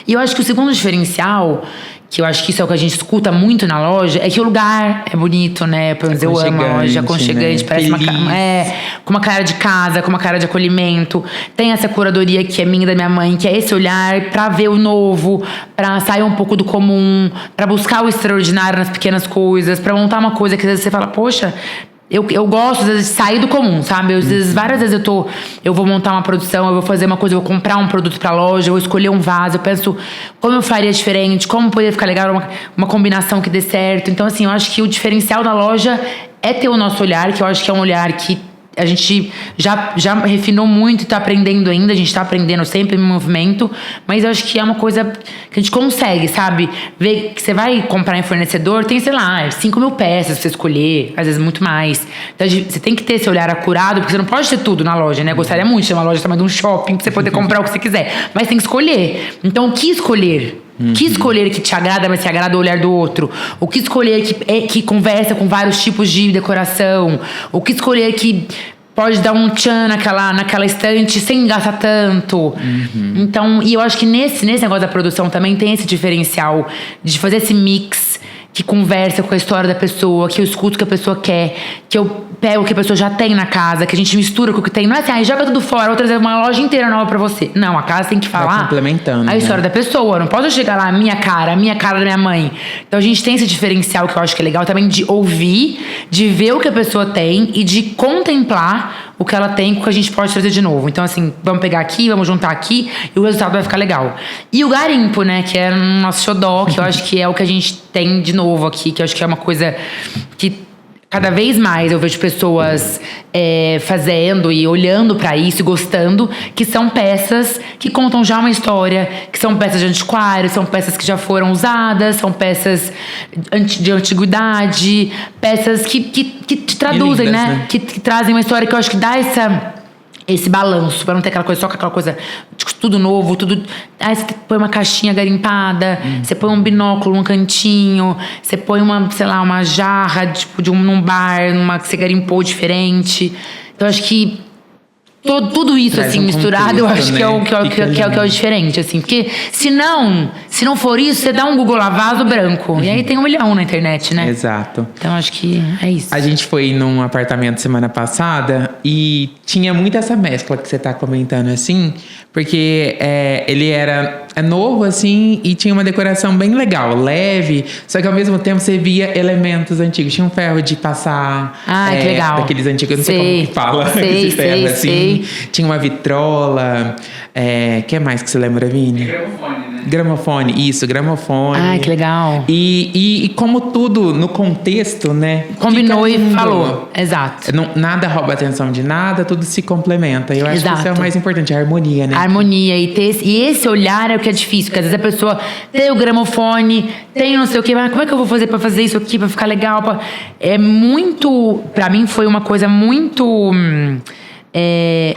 E eu acho que o segundo diferencial, que eu acho que isso é o que a gente escuta muito na loja, é que o lugar é bonito, né? Pelo menos eu amo a loja, aconchegante, né? Parece com uma cara de casa, com uma cara de acolhimento. Tem essa curadoria que é minha e da minha mãe, que é esse olhar pra ver o novo, pra sair um pouco do comum, pra buscar o extraordinário nas pequenas coisas, pra montar uma coisa que às vezes você fala, poxa, eu gosto, às vezes, de sair do comum, sabe? Às vezes, várias vezes eu vou montar uma produção, eu vou fazer uma coisa, eu vou comprar um produto pra loja, eu vou escolher um vaso, eu penso como eu faria diferente, como poderia ficar legal, uma combinação que dê certo. Então, assim, eu acho que o diferencial da loja é ter o nosso olhar, que eu acho que é um olhar que a gente já refinou muito e tá aprendendo ainda. A gente tá aprendendo sempre em movimento. Mas eu acho que é uma coisa que a gente consegue, sabe? Ver que você vai comprar em fornecedor, tem, sei lá, 5.000 peças pra você escolher. Às vezes muito mais. Então você tem que ter esse olhar acurado, porque você não pode ter tudo na loja, né? Eu gostaria muito de ter uma loja tamanho de um shopping pra você poder comprar o que você quiser. Mas tem que escolher. Então, o que escolher? O que escolher que te agrada, mas se agrada o olhar do outro? O que escolher que conversa com vários tipos de decoração? O que escolher que pode dar um tchan naquela estante sem gastar tanto? Então, e eu acho que nesse negócio da produção também tem esse diferencial de fazer esse mix que conversa com a história da pessoa, que eu escuto o que a pessoa quer, que eu pego o que a pessoa já tem na casa, que a gente mistura com o que tem. Não é assim, joga tudo fora, outra vez uma loja inteira nova pra você. Não, a casa tem que falar complementando, a história da pessoa. Não posso chegar lá, a minha cara da minha mãe. Então a gente tem esse diferencial que eu acho que é legal também, de ouvir, de ver o que a pessoa tem e de contemplar o que ela tem com o que a gente pode trazer de novo. Então, assim, vamos pegar aqui, vamos juntar aqui e o resultado vai ficar legal. E o garimpo, né, que é o nosso xodó, que eu acho que é o que a gente tem de novo aqui, que eu acho que é uma coisa que cada vez mais eu vejo pessoas fazendo e olhando pra isso e gostando, que são peças que contam já uma história, que são peças de antiquário, são peças que já foram usadas, são peças de antiguidade, peças que te traduzem, lindas, né? Que trazem uma história que eu acho que dá esse balanço, pra não ter aquela coisa, só com aquela coisa, tudo novo, tudo. Aí você põe uma caixinha garimpada, você põe um binóculo num cantinho, você põe uma jarra, tipo, num bar, que você garimpou diferente. Então, acho que tudo isso, traz assim, misturado, eu acho, né? que é o diferente, assim. Porque, se não for isso, você dá um Google lá, vaso branco. E aí tem 1 milhão na internet, né? Exato. Então, acho que é isso. A gente foi num apartamento semana passada e tinha muito essa mescla que você tá comentando, assim. Porque ele era novo, assim, e tinha uma decoração bem legal, leve. Só que, ao mesmo tempo, você via elementos antigos. Tinha um ferro de passar... que legal. Daqueles antigos, eu não sei como que fala. Esse ferro, assim. Tinha uma vitrola. Que mais que você lembra, Vini? Gramofone, né? Gramofone, isso, gramofone. Ai, que legal. E como tudo no contexto, né? Combinou fica e lindo. falou. Exato. Nada rouba a atenção de nada, tudo se complementa. Eu acho que isso é o Exato. mais importante, a harmonia, né? A harmonia e esse olhar é o que é difícil, porque às vezes a pessoa tem o gramofone, tem não sei o quê, mas como é que eu vou fazer pra fazer isso aqui, pra ficar legal? É muito, pra mim foi uma coisa muito,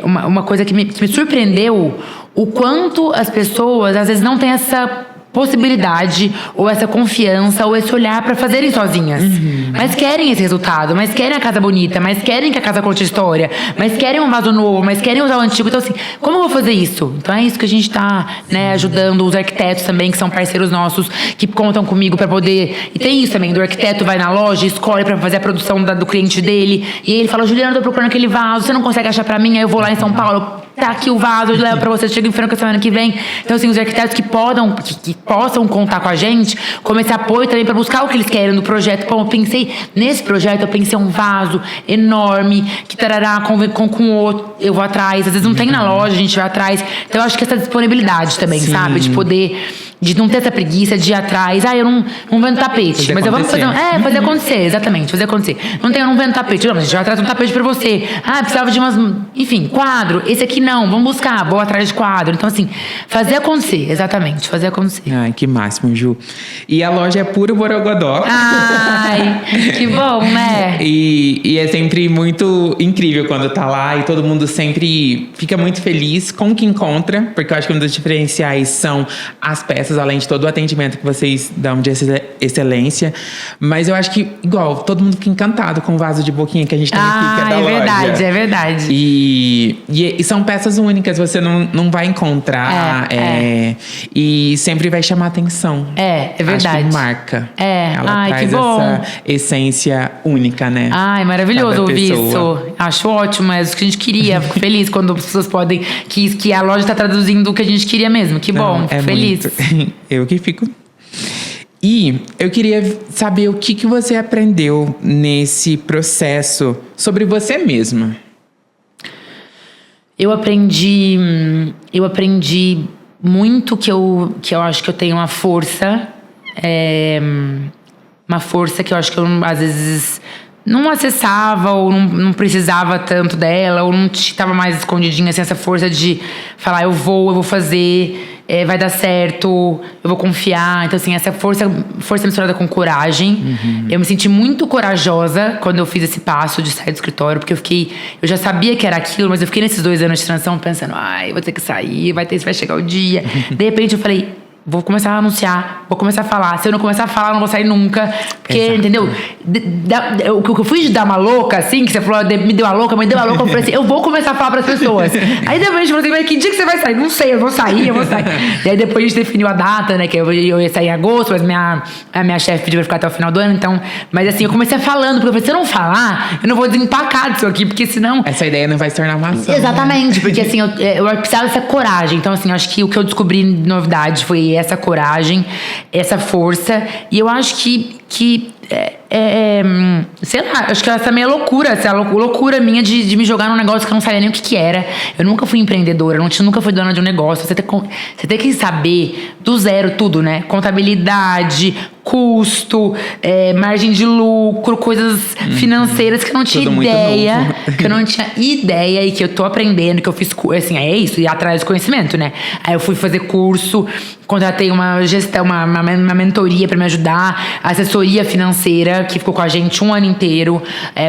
uma coisa que me surpreendeu, o quanto as pessoas às vezes não têm essa possibilidade, ou essa confiança, ou esse olhar pra fazerem sozinhas. Mas querem esse resultado, mas querem a casa bonita, mas querem que a casa conte história, mas querem um vaso novo, mas querem usar o antigo. Então assim, como eu vou fazer isso? Então é isso que a gente tá, né, ajudando os arquitetos também, que são parceiros nossos, que contam comigo pra poder... E tem isso também, do arquiteto vai na loja, escolhe pra fazer a produção do cliente dele, e ele fala, Juliana, eu tô procurando aquele vaso, você não consegue achar pra mim? Aí eu vou lá em São Paulo, tá aqui o vaso, eu levo pra você, chega em Franca semana que vem. Então assim, os arquitetos que possam contar com a gente, com esse apoio também pra buscar o que eles querem no projeto. Bom, eu pensei nesse projeto, eu pensei um vaso enorme, que tarará, com outro, eu vou atrás. Às vezes não tem na loja, a gente vai atrás. Então eu acho que essa disponibilidade também, Sim. sabe? De poder, de não ter essa preguiça de ir atrás. Eu não vendo tapete, Fazer mas eu vou fazer. acontecer. Fazer acontecer, exatamente, fazer acontecer. Eu não vendo tapete, não, mas a gente vai atrás de um tapete pra você. Precisava de umas. Enfim, quadro. Esse aqui não, vamos buscar, vou atrás de quadro. Então, assim, fazer acontecer, exatamente, fazer acontecer. Ai, que máximo, Ju. E a loja é puro borogodó. Ai, que bom, né? E é sempre muito incrível quando tá lá e todo mundo sempre fica muito feliz com o que encontra, porque eu acho que um dos diferenciais são as peças, além de todo o atendimento que vocês dão de excelência. Mas eu acho que, igual, todo mundo fica encantado com o vaso de boquinha que a gente tem aqui, que é da loja. É verdade. E são peças únicas, você não vai encontrar. E sempre vai chamar atenção. É verdade. Acho que marca. Ela traz que bom. essa essência única, né? Ai, maravilhoso Cada ouvir pessoa. isso. Acho ótimo, é isso que a gente queria. Fico feliz quando as pessoas podem... Que a loja tá traduzindo o que a gente queria mesmo. Que bom, fico feliz. Muito. Eu que fico. E eu queria saber o que você aprendeu nesse processo sobre você mesma. Eu aprendi muito que eu acho que eu tenho uma força. Uma força que eu acho que eu, às vezes, não acessava ou não precisava tanto dela, ou não estava mais escondidinha, assim, essa força de falar, eu vou fazer, vai dar certo, eu vou confiar. Então, assim, essa força misturada com coragem. Eu me senti muito corajosa quando eu fiz esse passo de sair do escritório, porque eu já sabia que era aquilo, mas eu fiquei nesses 2 anos de transição pensando, vou ter que sair, vai chegar o dia. De repente eu falei, vou começar a anunciar, vou começar a falar. Se eu não começar a falar, eu não vou sair nunca. Porque, Exato. entendeu? O que eu fui de dar uma louca, assim, que você falou, me deu uma louca, eu falei assim, eu vou começar a falar pras pessoas. Aí depois a gente falou assim, mas que dia que você vai sair? Não sei, eu vou sair. E aí depois a gente definiu a data, né, que eu ia sair em agosto, mas a minha chefe pediu pra ficar até o final do ano, então... Mas assim, eu comecei falando, porque eu falei, se eu não falar, eu não vou desempacar disso aqui, porque senão... Essa ideia não vai se tornar maçã. Exatamente, porque assim, eu precisava dessa coragem. Então, assim, eu acho que o que eu descobri de novidade foi essa coragem, essa força. E eu acho que sei lá, acho que essa minha loucura, essa loucura minha de me jogar num negócio que eu não sabia nem o que era. Eu nunca fui empreendedora, nunca fui dona de um negócio. Você tem que saber do zero tudo, né? Contabilidade, custo, margem de lucro, coisas financeiras que eu não tinha Tudo ideia. Que eu não tinha ideia e que eu tô aprendendo, que eu fiz, assim, é isso, ir atrás do conhecimento, né? Aí eu fui fazer curso, contratei uma gestão, uma mentoria pra me ajudar, assessoria financeira, que ficou com a gente 1 ano inteiro,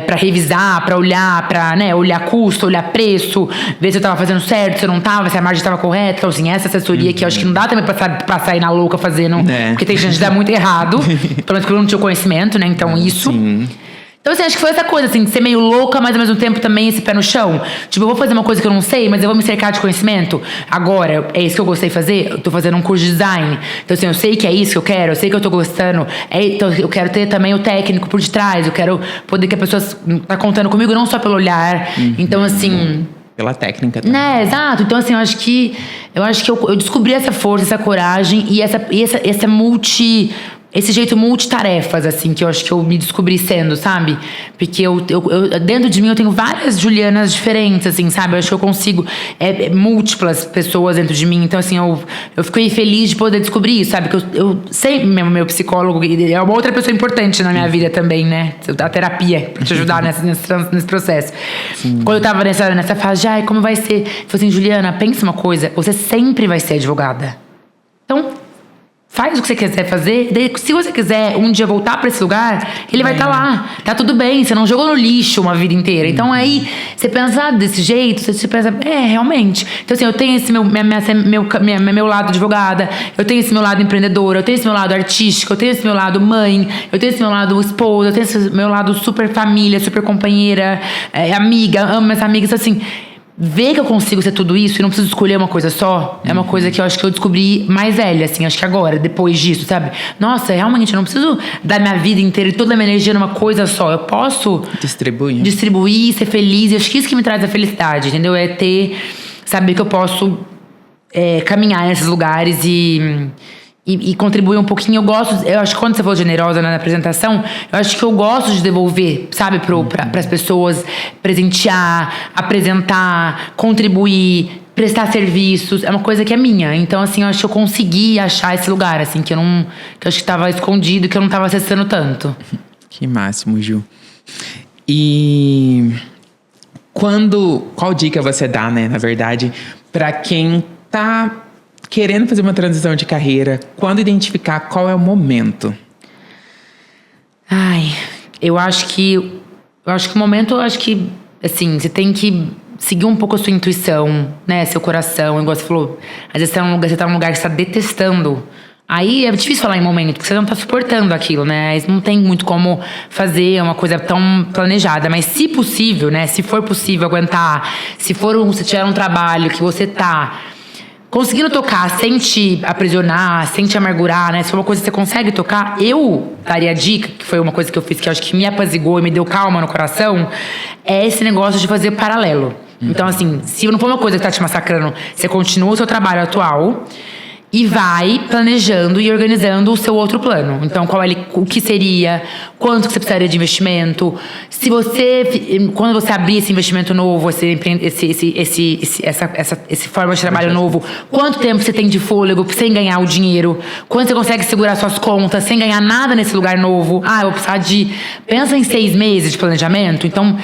pra revisar, pra olhar, olhar custo, olhar preço, ver se eu tava fazendo certo, se eu não tava, se a margem tava correta. Então, assim, essa assessoria que eu acho que não dá também pra sair na louca fazendo, porque tem chance de dar muito errado, pelo menos porque eu não tinha o conhecimento, né? Então, isso... Sim. Então, assim, acho que foi essa coisa, assim, de ser meio louca, mas ao mesmo tempo também esse pé no chão. Tipo, eu vou fazer uma coisa que eu não sei, mas eu vou me cercar de conhecimento. Agora, é isso que eu gostei de fazer? Eu tô fazendo um curso de design. Então, assim, eu sei que é isso que eu quero, eu sei que eu tô gostando. Então, eu quero ter também o técnico por detrás, eu quero poder que a pessoa tá contando comigo, não só pelo olhar. Então, assim... Pela técnica também. Né, exato. Então, assim, eu acho que eu descobri essa força, essa coragem e essa esse jeito multitarefas, assim, que eu acho que eu me descobri sendo, sabe? Porque eu dentro de mim eu tenho várias Julianas diferentes, assim, sabe? Eu acho que eu consigo múltiplas pessoas dentro de mim. Então, assim, eu fiquei feliz de poder descobrir isso, sabe? Que eu sei, meu psicólogo é uma outra pessoa importante na minha vida também, né? A terapia, pra te ajudar nesse processo. Sim. Quando eu tava nessa fase, ai, como vai ser? Eu falei assim, Juliana, pensa uma coisa, você sempre vai ser advogada. Então, faz o que você quiser fazer. Daí, se você quiser um dia voltar pra esse lugar, ele vai estar lá. Tá tudo bem, você não jogou no lixo uma vida inteira. Então aí, você pensa desse jeito, você pensa, realmente. Então assim, eu tenho esse meu lado advogada, eu tenho esse meu lado empreendedora, eu tenho esse meu lado artístico, eu tenho esse meu lado mãe, eu tenho esse meu lado esposa, eu tenho esse meu lado super família, super companheira, amiga, amo minhas amigas, assim. Ver que eu consigo ser tudo isso e não preciso escolher uma coisa só, é uma coisa que eu acho que eu descobri mais velha, assim, acho que agora, depois disso, sabe? Nossa, realmente, eu não preciso dar minha vida inteira e toda a minha energia numa coisa só. Eu posso distribuir, ser feliz. E acho que isso que me traz a felicidade, entendeu? É saber que eu posso caminhar nesses lugares e contribuir um pouquinho. Eu acho que quando você for generosa na apresentação, eu acho que eu gosto de devolver, sabe, pras pessoas, presentear, apresentar, contribuir, prestar serviços. É uma coisa que é minha. Então, assim, eu acho que eu consegui achar esse lugar, assim, que eu acho que tava escondido, que eu não tava acessando tanto. Que máximo, Ju. E qual dica você dá, né, na verdade, pra quem tá querendo fazer uma transição de carreira, quando identificar qual é o momento? Eu acho que o momento, assim, você tem que seguir um pouco a sua intuição, né, seu coração, igual você falou. Às vezes você tá num lugar que você tá detestando. Aí é difícil falar em momento, porque você não tá suportando aquilo, né? Não tem muito como fazer uma coisa tão planejada. Mas se possível, né, se for possível aguentar, se tiver um trabalho que você tá conseguindo tocar sem te aprisionar, sem te amargurar, né? Se for uma coisa que você consegue tocar, eu daria a dica, que foi uma coisa que eu fiz que eu acho que me apaziguou e me deu calma no coração, é esse negócio de fazer paralelo. Então, assim, se não for uma coisa que tá te massacrando, você continua o seu trabalho atual e vai planejando e organizando o seu outro plano. Então, o que seria, quanto que você precisaria de investimento, quando você abrir esse investimento novo, essa forma de trabalho novo, quanto tempo você tem de fôlego sem ganhar o dinheiro, quanto você consegue segurar suas contas sem ganhar nada nesse lugar novo. Eu vou precisar pensa em 6 meses de planejamento, então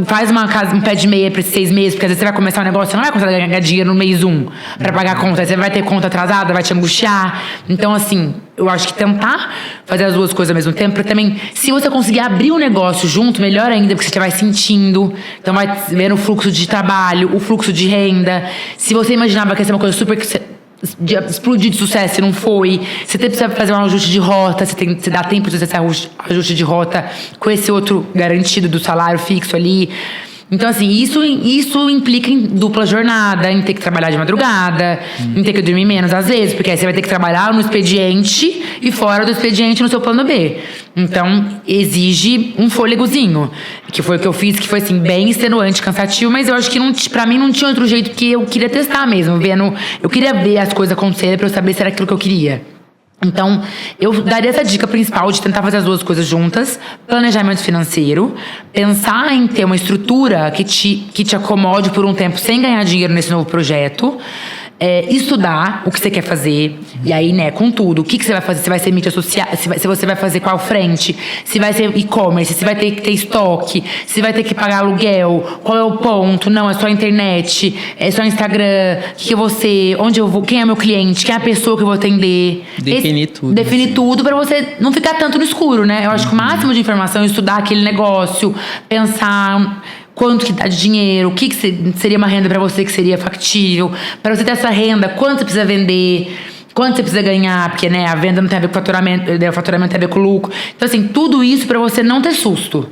faz um pé de meia para esses 6 meses, porque às vezes você vai começar um negócio, você não vai conseguir ganhar dinheiro no mês 1 para pagar a conta, você vai ter conta atrasada, vai te angustiar. Então, assim, eu acho que tentar fazer as duas coisas ao mesmo tempo, porque também, se você conseguir abrir um negócio junto, melhor ainda, porque você já vai sentindo, então vai vendo o fluxo de trabalho, o fluxo de renda. Se você imaginava que ia ser uma coisa super de explodir de sucesso, e não foi, você precisa fazer um ajuste de rota, você dá tempo de fazer esse ajuste de rota com esse outro garantido do salário fixo ali. Então, assim, isso implica em dupla jornada, em ter que trabalhar de madrugada, em ter que dormir menos às vezes, porque aí você vai ter que trabalhar no expediente e fora do expediente no seu plano B. Então, exige um fôlegozinho, que foi o que eu fiz, que foi, assim, bem extenuante, cansativo, mas eu acho que pra mim não tinha outro jeito, porque eu queria testar mesmo, eu queria ver as coisas acontecerem pra eu saber se era aquilo que eu queria. Então, eu daria essa dica principal de tentar fazer as duas coisas juntas. Planejamento financeiro, pensar em ter uma estrutura que te acomode por um tempo sem ganhar dinheiro nesse novo projeto. Estudar o que você quer fazer. E aí, né, com tudo. O que você vai fazer? Se vai ser mídia social, se você vai fazer qual frente, se vai ser e-commerce, se vai ter que ter estoque, se vai ter que pagar aluguel, qual é o ponto? Não, é só internet, é só Instagram, onde eu vou, quem é meu cliente, quem é a pessoa que eu vou atender. Definir tudo pra você não ficar tanto no escuro, né? Eu acho que o máximo de informação é estudar aquele negócio, pensar quanto que dá de dinheiro, o que seria uma renda pra você que seria factível. Pra você ter essa renda, quanto você precisa vender, quanto você precisa ganhar, porque, né, a venda não tem a ver com faturamento, o faturamento tem a ver com lucro. Então, assim, tudo isso pra você não ter susto.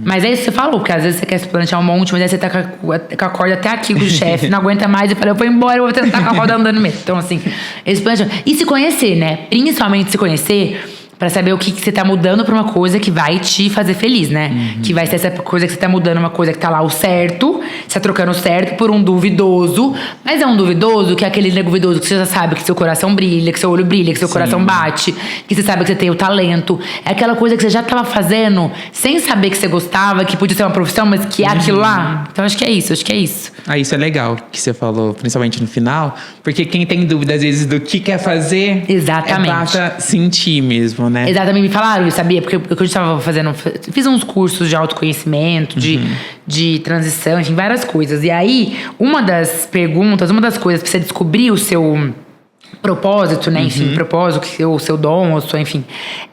Mas é isso que você falou, porque às vezes você quer se planejar um monte, mas aí você tá com a corda até aqui com o chefe, não aguenta mais e fala, eu vou embora, eu vou tentar com a roda andando mesmo. Então, assim, esse planejamento. E se conhecer, né? Principalmente se conhecer, Pra saber o que você tá mudando pra uma coisa que vai te fazer feliz, né? Que vai ser essa coisa que você tá mudando, uma coisa que tá lá o certo, você tá trocando o certo por um duvidoso. Mas é um duvidoso que é aquele duvidoso que você já sabe que seu coração brilha, que seu olho brilha, que seu coração bate, que você sabe que você tem o talento. É aquela coisa que você já tava fazendo sem saber que você gostava, que podia ser uma profissão, mas que é aquilo lá. Então acho que é isso. Ah, isso é legal que você falou, principalmente no final, porque quem tem dúvida às vezes do que quer fazer, Exatamente. basta sentir mesmo, né? Exatamente, me falaram isso, sabia? Porque eu estava fazendo, fiz uns cursos de autoconhecimento, de transição, enfim, várias coisas. E aí, uma das perguntas, uma das coisas pra você descobrir o seu propósito, né? Enfim, propósito, o seu dom, enfim,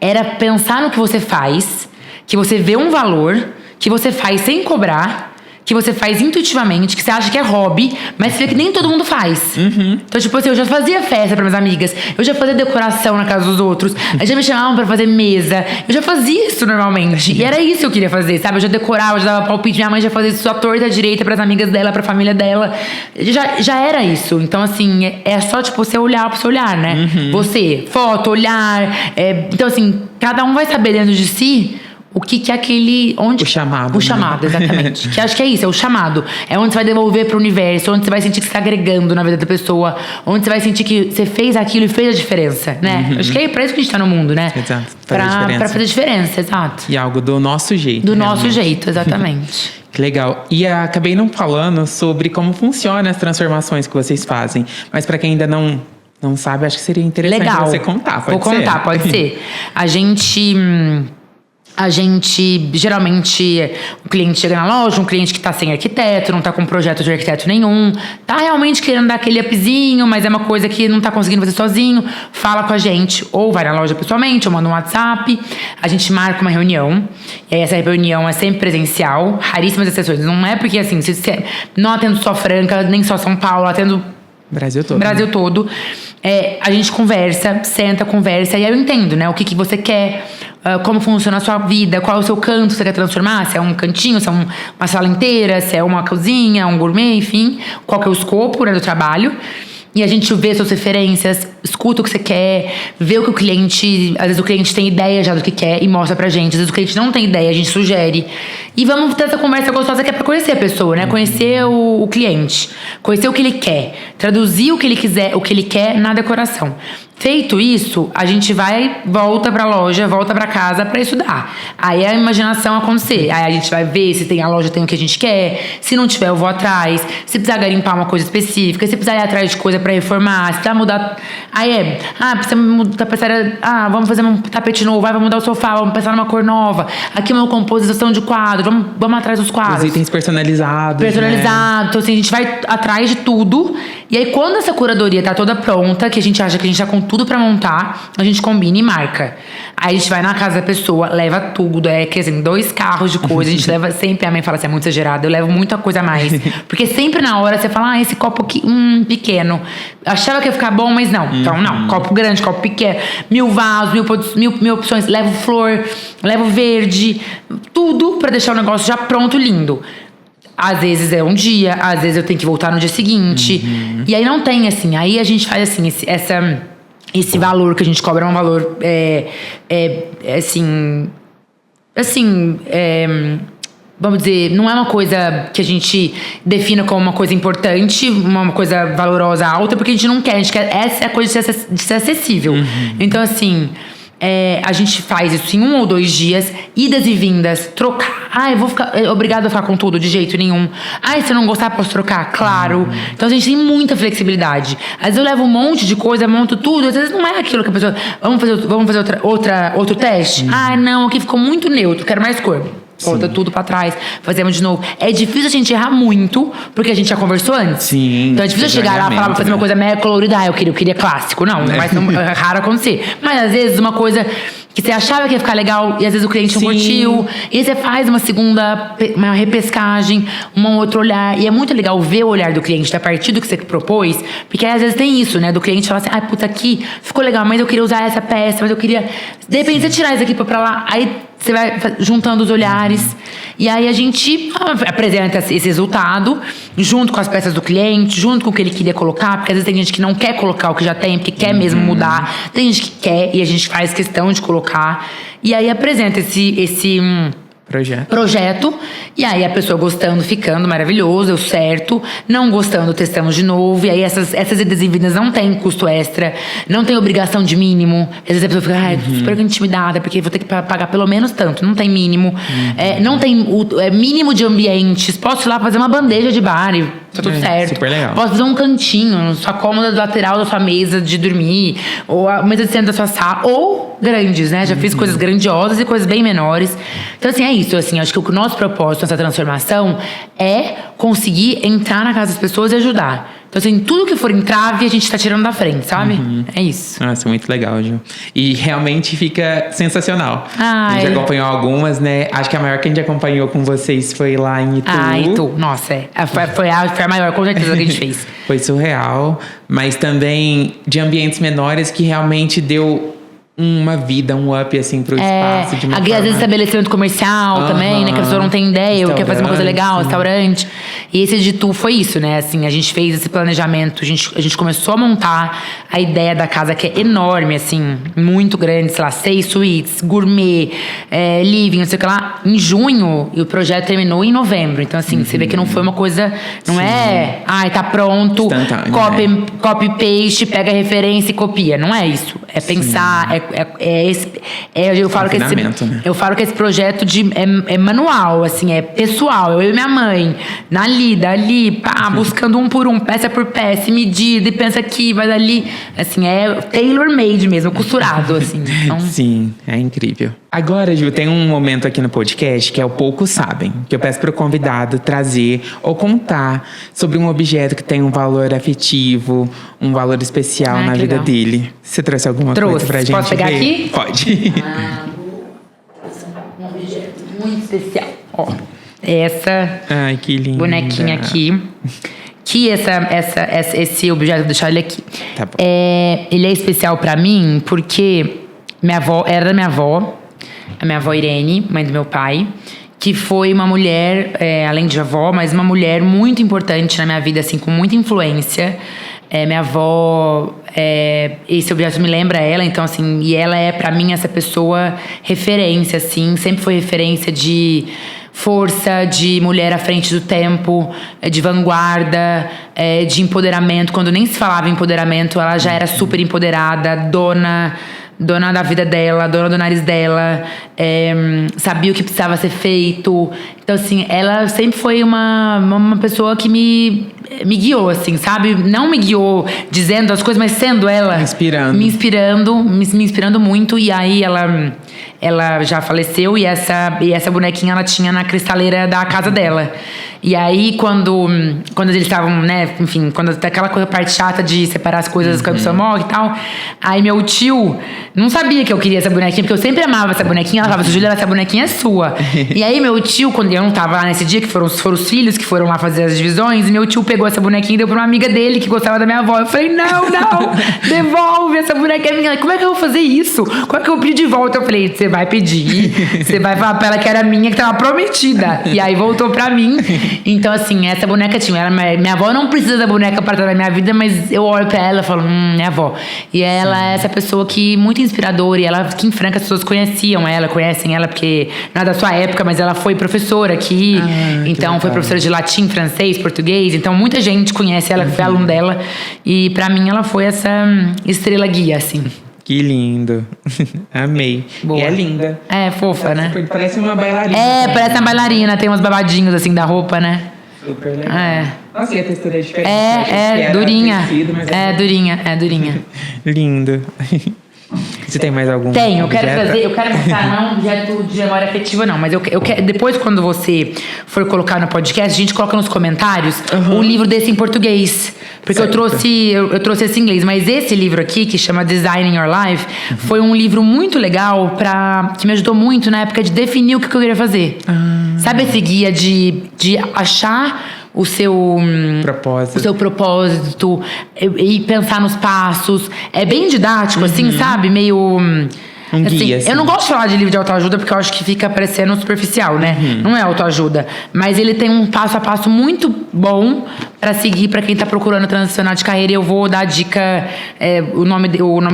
era pensar no que você faz, que você vê um valor, que você faz sem cobrar, que você faz intuitivamente, que você acha que é hobby, mas você vê que nem todo mundo faz. Então, tipo assim, eu já fazia festa para minhas amigas, eu já fazia decoração na casa dos outros, aí já me chamavam pra fazer mesa, eu já fazia isso normalmente. E era isso que eu queria fazer, sabe? Eu já decorava, eu já dava palpite, minha mãe já fazia isso à torta à direita pras amigas dela, pra família dela. Já era isso. Então, assim, é só, tipo, você olhar pro seu olhar, né? Você, foto, olhar. Então, assim, cada um vai saber dentro de si o que é aquele... O chamado. O chamado, exatamente. Que acho que é isso, é o chamado. É onde você vai devolver pro universo, onde você vai sentir que você tá agregando na vida da pessoa, onde você vai sentir que você fez aquilo e fez a diferença, né? Acho que é pra isso que a gente tá no mundo, né? Exato. Pra fazer diferença, exato. E algo do nosso jeito. Do nosso jeito, exatamente. Que legal. E acabei não falando sobre como funcionam as transformações que vocês fazem. Mas pra quem ainda não sabe, acho que seria interessante você contar. Vou contar, pode ser. A gente, geralmente, o cliente chega na loja, um cliente que tá sem arquiteto, não tá com projeto de arquiteto nenhum, tá realmente querendo dar aquele upzinho, mas é uma coisa que não tá conseguindo fazer sozinho, fala com a gente, ou vai na loja pessoalmente, ou manda um WhatsApp, a gente marca uma reunião, e aí essa reunião é sempre presencial, raríssimas exceções, não é porque assim, não atendo só Franca, nem só São Paulo, atendo Brasil todo. Brasil todo. A gente conversa, senta, conversa, e aí eu entendo, né? O que você quer, como funciona a sua vida, qual é o seu canto que você quer transformar, se é um cantinho, se é uma sala inteira, se é uma cozinha, um gourmet, enfim, qual que é o escopo, né, do trabalho. E a gente vê suas referências, escuta o que você quer, vê o que o cliente... Às vezes o cliente tem ideia já do que quer e mostra pra gente. Às vezes o cliente não tem ideia, a gente sugere. E vamos ter essa conversa gostosa que é pra conhecer a pessoa, né? Conhecer o cliente. Conhecer o que ele quer. Traduzir o que ele quiser, o que ele quer na decoração. Feito isso, a gente volta pra loja, volta pra casa pra estudar. Aí a imaginação acontecer. Aí a gente vai ver se tem a loja, tem o que a gente quer. Se não tiver, eu vou atrás. Se precisar garimpar uma coisa específica, se precisar ir atrás de coisa pra reformar, se precisar mudar... Aí precisa mudar tapeçaria... vamos fazer um tapete novo, vai mudar o sofá, vamos pensar numa cor nova. Aqui uma composição de quadro, vamos atrás dos quadros. Os itens personalizados, Personalizado. Né? Então, assim, a gente vai atrás de tudo. E aí, quando essa curadoria tá toda pronta, que a gente acha que a gente tá com tudo pra montar, a gente combina e marca. Aí a gente vai na casa da pessoa, leva tudo. Que assim, 2 carros de coisa. A gente leva sempre, a mãe fala assim, é muito exagerado. Eu levo muita coisa a mais. Porque sempre na hora você fala, esse copo aqui, pequeno. Achava que ia ficar bom, mas não. Então, não. Copo grande, copo pequeno. 1000 vasos, mil opções. Levo flor, levo verde. Tudo pra deixar o negócio já pronto, lindo. Às vezes é um dia, às vezes eu tenho que voltar no dia seguinte. E aí não tem, assim. Aí a gente faz, assim, esse valor que a gente cobra é um valor, vamos dizer, não é uma coisa que a gente defina como uma coisa importante, uma coisa valorosa alta, porque a gente não quer. A gente quer essa é a coisa de ser acessível. Então, assim... a gente faz isso em 1 ou 2 dias, idas e vindas, trocar. Eu vou ficar obrigado a ficar com tudo de jeito nenhum. Se eu não gostar, posso trocar? Claro. Então a gente tem muita flexibilidade. Às vezes eu levo um monte de coisa, monto tudo, às vezes não é aquilo que a pessoa. Vamos fazer outro teste? Não, aqui ficou muito neutro, quero mais cor. Volta tudo pra trás, fazemos de novo. É difícil a gente errar muito, porque a gente já conversou antes. Sim. Então é difícil chegar lá e falar, vou fazer uma coisa mega colorida. Eu queria clássico. Não vai ser raro acontecer. Mas às vezes uma coisa que você achava que ia ficar legal e às vezes o cliente não curtiu. E aí você faz uma repescagem, um outro olhar. E é muito legal ver o olhar do cliente a partir do que você propôs, porque aí, às vezes tem isso, né? Do cliente falar assim, puta, aqui ficou legal, mas eu queria usar essa peça, mas eu queria... De repente você tirar isso aqui pra lá, aí você vai juntando os olhares. E aí a gente apresenta esse resultado junto com as peças do cliente, junto com o que ele queria colocar, porque às vezes tem gente que não quer colocar o que já tem, porque quer mesmo mudar. Tem gente que quer e a gente faz questão de colocar. E aí apresenta esse projeto. E aí a pessoa gostando, ficando maravilhoso, deu certo. Não gostando, testamos de novo. E aí essas idas e vindas não tem custo extra, não tem obrigação de mínimo. Às vezes a pessoa fica, super intimidada, porque vou ter que pagar pelo menos tanto. Não tem mínimo. Não tem mínimo de ambientes. Posso ir lá fazer uma bandeja de bar e tá tudo certo. Super legal. Posso fazer um cantinho, sua cômoda lateral da sua mesa de dormir, ou a mesa de centro da sua sala, ou grandes, né? Já fiz coisas grandiosas e coisas bem menores. Então, assim, é isso. Assim, acho que o nosso propósito nessa transformação é conseguir entrar na casa das pessoas e ajudar. Então, assim, tudo que for entrave, a gente tá tirando da frente, sabe? É isso. Nossa, muito legal, Ju. E realmente fica sensacional. A gente acompanhou algumas, né? Acho que a maior que a gente acompanhou com vocês foi lá em Itu. Itu. Nossa, foi a maior, com certeza, que a gente fez. Foi surreal. Mas também de ambientes menores que realmente deu uma vida, um up, assim, pro espaço de uma forma. Às vezes estabelecimento comercial também, né? Que a pessoa não tem ideia, ou quer fazer uma coisa legal, restaurante. E esse de Tu foi isso, né? Assim, a gente fez esse planejamento, a gente começou a montar a ideia da casa, que é enorme, assim, muito grande, sei lá, 6 suítes, gourmet, living, não sei o que lá, em junho, e o projeto terminou em novembro. Então, assim, você vê que não foi uma coisa, não é, tá pronto, copy paste, pega a referência e copia. Não é isso. É pensar, eu falo que esse projeto é manual, assim, é pessoal. Eu e minha mãe, na lida, ali, buscando um por um, peça por peça, medida, e pensa aqui, vai dali. Assim, é tailor-made mesmo, costurado, assim. Então... Sim, é incrível. Agora, Ju, tem um momento aqui no podcast que é o Poucos Sabem, que eu peço pro convidado trazer ou contar sobre um objeto que tem um valor afetivo, um valor especial na vida dele. Você trouxe alguma coisa pra gente? Posso pegar ver? aqui? Pode. Um objeto muito especial. Ó, essa que linda bonequinha aqui. Que esse objeto, vou deixar ele aqui. Tá bom. Ele é especial pra mim porque minha avó era minha avó, a minha avó Irene, mãe do meu pai, que foi uma mulher, além de avó, mas uma mulher muito importante na minha vida, assim, com muita influência. Minha avó, esse objeto me lembra ela, então, assim, e ela é pra mim essa pessoa referência, assim, sempre foi referência de força, de mulher à frente do tempo, de vanguarda, de empoderamento. Quando nem se falava em empoderamento, ela já era super empoderada, dona da vida dela, dona do nariz dela, sabia o que precisava ser feito. Então, assim, ela sempre foi uma pessoa que me guiou, assim, sabe? Não me guiou dizendo as coisas, mas sendo ela. Me inspirando muito. E aí, ela já faleceu e essa bonequinha ela tinha na cristaleira da casa dela. E aí, quando eles estavam, né, enfim, quando aquela parte chata de separar as coisas quando a pessoa morre e tal, aí meu tio não sabia que eu queria essa bonequinha, porque eu sempre amava essa bonequinha. Ela falava, Júlia, essa bonequinha é sua. E aí, meu tio, quando eu não tava lá nesse dia, que foram os filhos que foram lá fazer as divisões, e meu tio pegou essa bonequinha e deu pra uma amiga dele que gostava da minha avó. Eu falei, não, devolve, essa boneca é minha. Como é que eu vou fazer isso? Como é que eu pedi de volta? Eu falei, você vai pedir, você vai falar pra ela que era minha, que tava prometida. E aí voltou pra mim. Então, assim, essa boneca tinha. Minha avó não precisa da boneca pra estar na minha vida, mas eu olho pra ela e falo, minha avó. E ela é essa pessoa que muito inspiradora, e ela aqui em Franca as pessoas conhecem ela, porque não é da sua época, mas ela foi professora aqui. Então, foi professora de latim, francês, português. Então, muita gente conhece ela, foi aluno dela. E pra mim, ela foi essa estrela guia, assim. Que lindo. Amei. Boa. E é linda. É, fofa, né? Parece uma bailarina. Parece uma bailarina. Tem uns babadinhos, assim, da roupa, né? Super legal. Nossa, e a textura é diferente. Durinha. Tecido, mas durinha. Lindo. Você tem mais algum? Tenho, eu quero mostrar, não um objeto de memória afetiva, não, mas eu quero, depois, quando você for colocar no podcast, a gente coloca nos comentários o livro desse em português. Porque eu trouxe esse em inglês, mas esse livro aqui, que chama Designing Your Life, foi um livro muito legal que me ajudou muito na época de definir o que eu queria fazer. Sabe esse guia de achar o seu propósito e pensar nos passos. É bem didático, assim, sabe? Meio... Um guia, assim. Eu não gosto de falar de livro de autoajuda porque eu acho que fica parecendo superficial, né? Não é autoajuda. Mas ele tem um passo a passo muito bom pra seguir pra quem tá procurando transicionar de carreira. E eu vou dar a dica, o nome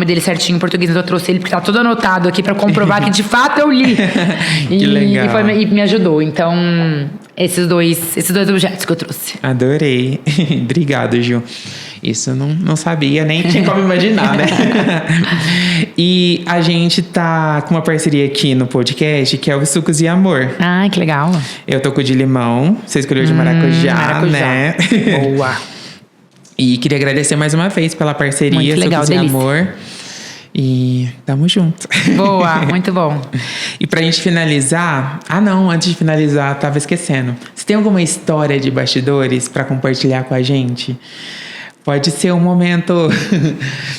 dele certinho em português, mas eu trouxe ele porque tá todo anotado aqui pra comprovar que de fato eu li. Que legal. E me ajudou. Então, esses dois objetos que eu trouxe. Adorei. Obrigado, Gil. Isso eu não sabia, nem tinha como imaginar, né? E a gente tá com uma parceria aqui no podcast, que é o Sucos e Amor. Ah, que legal. Eu tô com o de limão, você escolheu de maracujá, né? Boa. E queria agradecer mais uma vez pela parceria, Muito legal, Sucos e delícia. Amor. E tamo junto. Boa, muito bom. E pra gente finalizar... Ah, não, antes de finalizar, tava esquecendo. Você tem alguma história de bastidores pra compartilhar com a gente? Pode ser um momento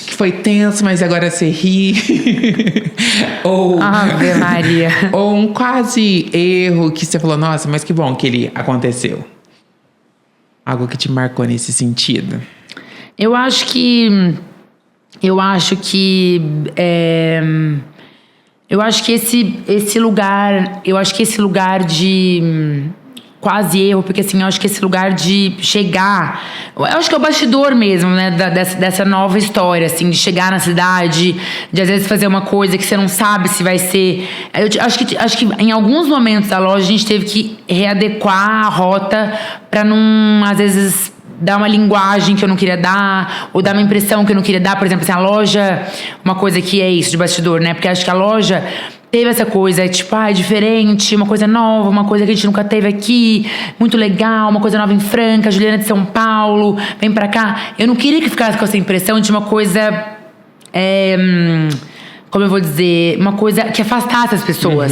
que foi tenso, mas agora você ri. Ou, Ave Maria. Ou um quase erro que você falou, nossa, mas que bom que ele aconteceu. Algo que te marcou nesse sentido. Eu acho que esse lugar de quase erro, porque assim, eu acho que esse lugar de chegar, eu acho que é o bastidor mesmo, né, dessa nova história, assim, de chegar na cidade, de às vezes fazer uma coisa que você não sabe se vai ser. Acho que em alguns momentos da loja a gente teve que readequar a rota pra não, às vezes, dar uma linguagem que eu não queria dar, ou dar uma impressão que eu não queria dar. Por exemplo, assim, a loja, uma coisa que é isso de bastidor, né? Porque acho que a loja teve essa coisa, tipo, é diferente, uma coisa nova, uma coisa que a gente nunca teve aqui, muito legal, uma coisa nova em Franca, Juliana de São Paulo, vem pra cá. Eu não queria que ficasse com essa impressão de uma coisa... como eu vou dizer, uma coisa que afastasse as pessoas.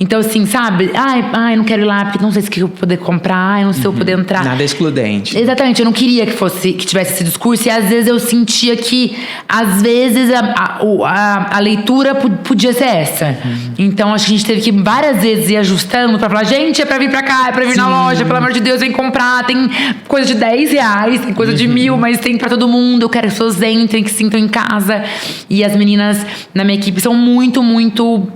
Então, assim, sabe? Ai, não quero ir lá porque não sei se eu vou poder comprar, eu não sei se eu vou poder entrar. Nada excludente. Exatamente, eu não queria que tivesse esse discurso, e às vezes eu sentia que, às vezes, a leitura podia ser essa. Então, acho que a gente teve que várias vezes ir ajustando pra falar, gente, é pra vir pra cá, é pra vir na loja, pelo amor de Deus, vem comprar. Tem coisa de R$10, tem coisa de 1.000, mas tem pra todo mundo. Eu quero que as pessoas entrem, que se sintam em casa. E as meninas na minha equipe são muito, muito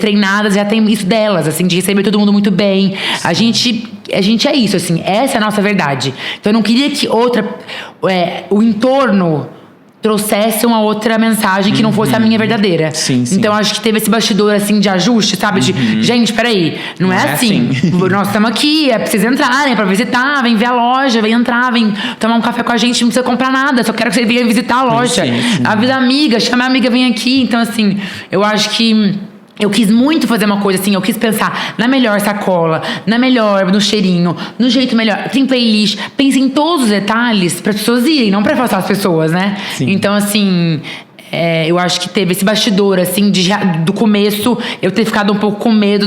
treinadas, já tem isso delas, assim, de receber todo mundo muito bem. A gente é isso, assim, essa é a nossa verdade. Então eu não queria que o entorno trouxesse uma outra mensagem que não fosse a minha verdadeira. Sim. Então acho que teve esse bastidor, assim, de ajuste, sabe? De, gente, peraí, não é assim. Nós estamos aqui, é pra vocês entrarem, é pra visitar, vem ver a loja, vem entrar, vem tomar um café com a gente, não precisa comprar nada, só quero que você venha visitar a loja. Avisa a amiga, chama a amiga, vem aqui. Então, assim, eu acho que eu quis muito fazer uma coisa assim, eu quis pensar na melhor sacola, no cheirinho, no jeito melhor. Tem playlist, pense em todos os detalhes para as pessoas irem, não para afastar as pessoas, né? Sim. Então, assim, eu acho que teve esse bastidor, assim, do começo, eu ter ficado um pouco com medo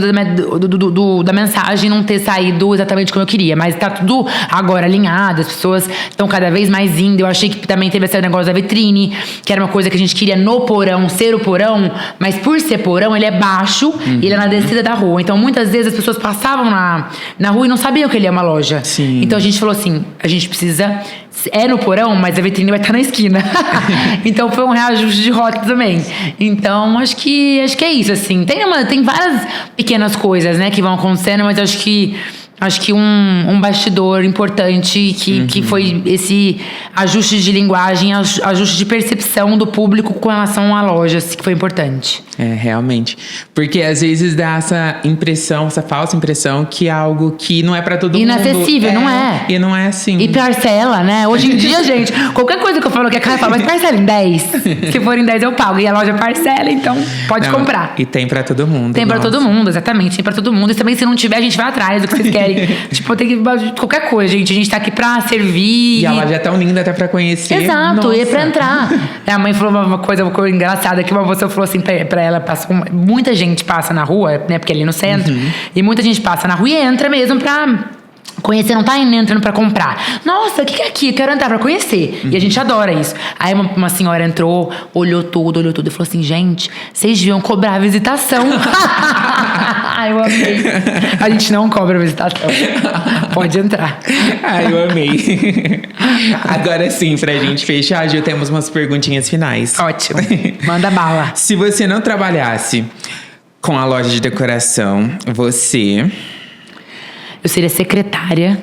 da mensagem não ter saído exatamente como eu queria. Mas tá tudo agora alinhado, as pessoas estão cada vez mais indo. Eu achei que também teve esse negócio da vitrine, que era uma coisa que a gente queria no porão, ser o porão, mas por ser porão, ele é baixo e ele é na descida da rua. Então, muitas vezes as pessoas passavam na rua e não sabiam que ele é uma loja. Sim. Então, a gente falou assim, a gente precisa... É no porão, mas a vitrine vai estar na esquina. Então foi um reajuste de rota também. Então acho que é isso, assim. Tem várias pequenas coisas, né, que vão acontecendo, mas acho que um bastidor importante que foi esse ajuste de linguagem, ajuste de percepção do público com relação à loja, que foi importante. É, realmente. Porque às vezes dá essa impressão, essa falsa impressão que é algo que não é pra todo mundo. Inacessível, não é? E não é assim. E parcela, né? Hoje em dia, gente, qualquer coisa que eu falo que é cara, fala, mas parcela em 10. Se for em 10 eu pago. E a loja parcela, então pode comprar. E tem pra todo mundo. Tem pra todo mundo, exatamente. Tem pra todo mundo. E também, se não tiver, a gente vai atrás do que vocês querem. Tipo, tem que... Qualquer coisa, gente. A gente tá aqui pra servir. E a loja é tão linda até pra conhecer. Exato, Nossa. e é pra entrar. A mãe falou uma coisa engraçada, que uma moça falou assim pra ela, muita gente passa na rua, né, porque ali no centro, e muita gente passa na rua e entra mesmo pra conhecer, não tá entrando pra comprar. Nossa, o que é aqui? Eu quero entrar pra conhecer. E a gente adora isso. Aí uma senhora entrou, olhou tudo e falou assim, gente, vocês deviam cobrar a visitação. Ai, eu amei. A gente não cobra visitação. Pode entrar. Ai, eu amei. Agora sim, pra gente fechar, Ju, temos umas perguntinhas finais. Ótimo. Manda bala. Se você não trabalhasse com a loja de decoração, você... Eu seria secretária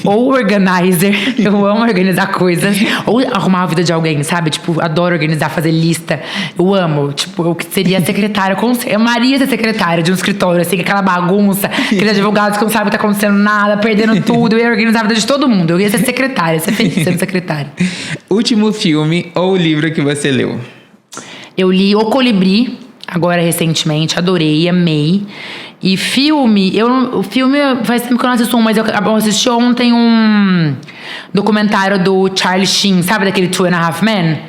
ou organizer. Eu amo organizar coisas. Ou arrumar a vida de alguém, sabe? Tipo, adoro organizar, fazer lista. Eu amo. Tipo, eu seria secretária. Eu amaria ser secretária de um escritório, assim, aquela bagunça. Aqueles advogados que não sabem o que tá acontecendo nada, perdendo tudo. Eu ia organizar a vida de todo mundo. Eu ia ser secretária, ser feliz sendo secretária. Último filme ou livro que você leu? Eu li O Colibri, agora recentemente. Adorei, amei. E filme, o filme faz tempo que eu não assisto mas eu assisti ontem um documentário do Charlie Sheen, sabe daquele Two and a Half Men?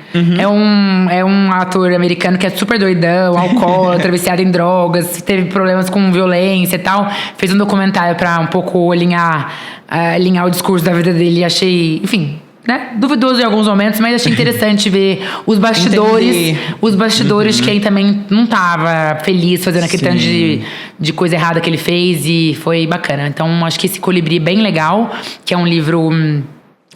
É um ator americano que é super doidão, alcoólatra, viciado em drogas, teve problemas com violência e tal. Fez um documentário pra um pouco alinhar o discurso da vida dele. Achei, enfim... né? Duvidoso em alguns momentos, mas achei interessante ver os bastidores. Entendi. Os bastidores quem também não tava feliz fazendo aquele tanto de coisa errada que ele fez, e foi bacana. Então acho que esse Colibri é bem legal, que é um livro...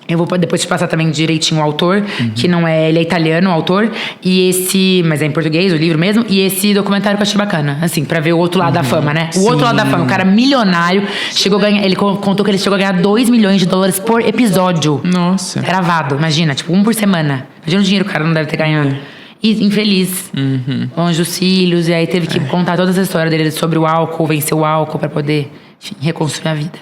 eu vou depois te passar também direitinho o autor, que não é... ele é italiano, o autor. E esse... mas é em português, o livro mesmo. E esse documentário que eu achei bacana. Assim, pra ver o outro lado da fama, né? O outro lado da fama. O cara milionário. Chegou a ganhar... ele contou que ele chegou a ganhar $2 milhões por episódio. Nossa. Gravado, imagina. Tipo, um por semana. Imagina o dinheiro que o cara não deve ter ganhado. E infeliz. Longe dos filhos. E aí teve que contar toda essa história dele sobre o álcool. Vencer o álcool pra poder, enfim, reconstruir a vida.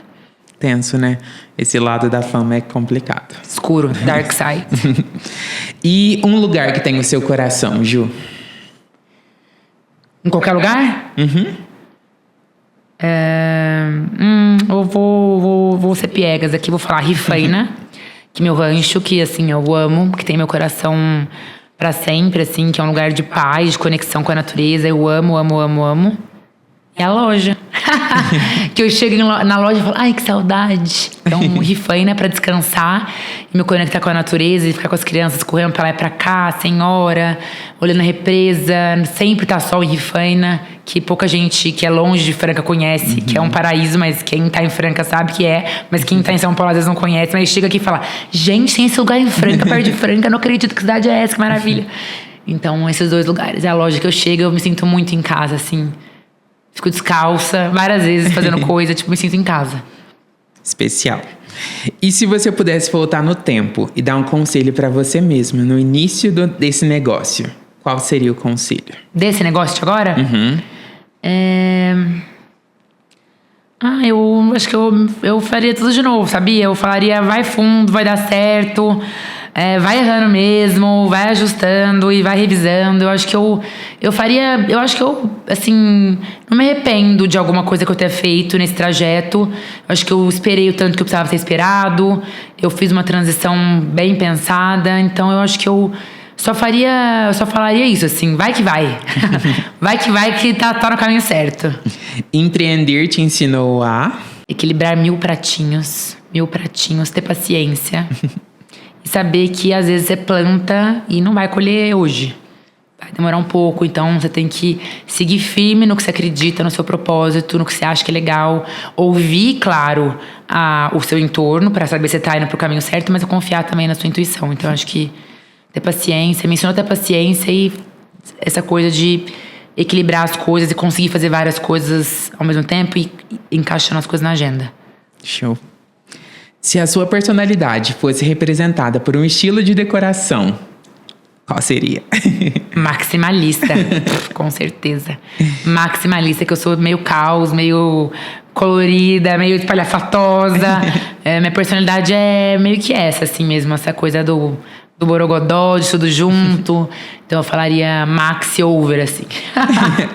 Tenso, né? Esse lado da fama é complicado. Escuro, dark side. E um lugar que tem o seu coração, Ju? Em qualquer lugar? Eu vou ser piegas aqui, vou falar Rifaina, que meu rancho, que assim, eu amo, que tem meu coração pra sempre, assim, que é um lugar de paz, de conexão com a natureza. Eu amo, amo, amo, amo. É a loja. Que eu chego na loja e falo, ai, que saudade. Então, Rifaina é pra descansar e me conectar com a natureza e ficar com as crianças correndo pra lá e pra cá, sem hora, olhando a represa. Sempre tá sol em Rifaina, que pouca gente que é longe de Franca conhece, que é um paraíso, mas quem tá em Franca sabe que é, mas quem tá em São Paulo às vezes não conhece, mas chega aqui e fala, gente, tem esse lugar em Franca, perto de Franca, não acredito que cidade é essa, que maravilha. Então, esses dois lugares. É a loja que eu chego, eu me sinto muito em casa, assim. Fico descalça, várias vezes fazendo coisa, tipo, me sinto em casa. Especial. E se você pudesse voltar no tempo e dar um conselho pra você mesma no início desse negócio, qual seria o conselho? Desse negócio de agora? Eu acho que eu faria tudo de novo, sabia? Eu falaria, vai fundo, vai dar certo. Vai errando mesmo, vai ajustando e vai revisando. Eu acho que eu faria... eu acho que eu, assim... não me arrependo de alguma coisa que eu tenha feito nesse trajeto. Eu acho que eu esperei o tanto que eu precisava ser esperado. Eu fiz uma transição bem pensada. Então, eu acho que eu só falaria isso, assim. Vai que vai. vai que tá no caminho certo. Empreender te ensinou a... equilibrar 1000 pratinhos. 1000 pratinhos, ter paciência. E saber que às vezes você planta e não vai colher hoje. Vai demorar um pouco, então você tem que seguir firme no que você acredita, no seu propósito, no que você acha que é legal. Ouvir, claro, o seu entorno para saber se você tá indo pro caminho certo, mas confiar também na sua intuição. Então acho que ter paciência, me ensinou a ter paciência e essa coisa de equilibrar as coisas e conseguir fazer várias coisas ao mesmo tempo e encaixando as coisas na agenda. Show. Se a sua personalidade fosse representada por um estilo de decoração, qual seria? Maximalista, com certeza. Maximalista, que eu sou meio caos, meio colorida, meio espalhafatosa. Minha personalidade é meio que essa, assim mesmo. Essa coisa do borogodó, de tudo junto. Então eu falaria maxi over, assim.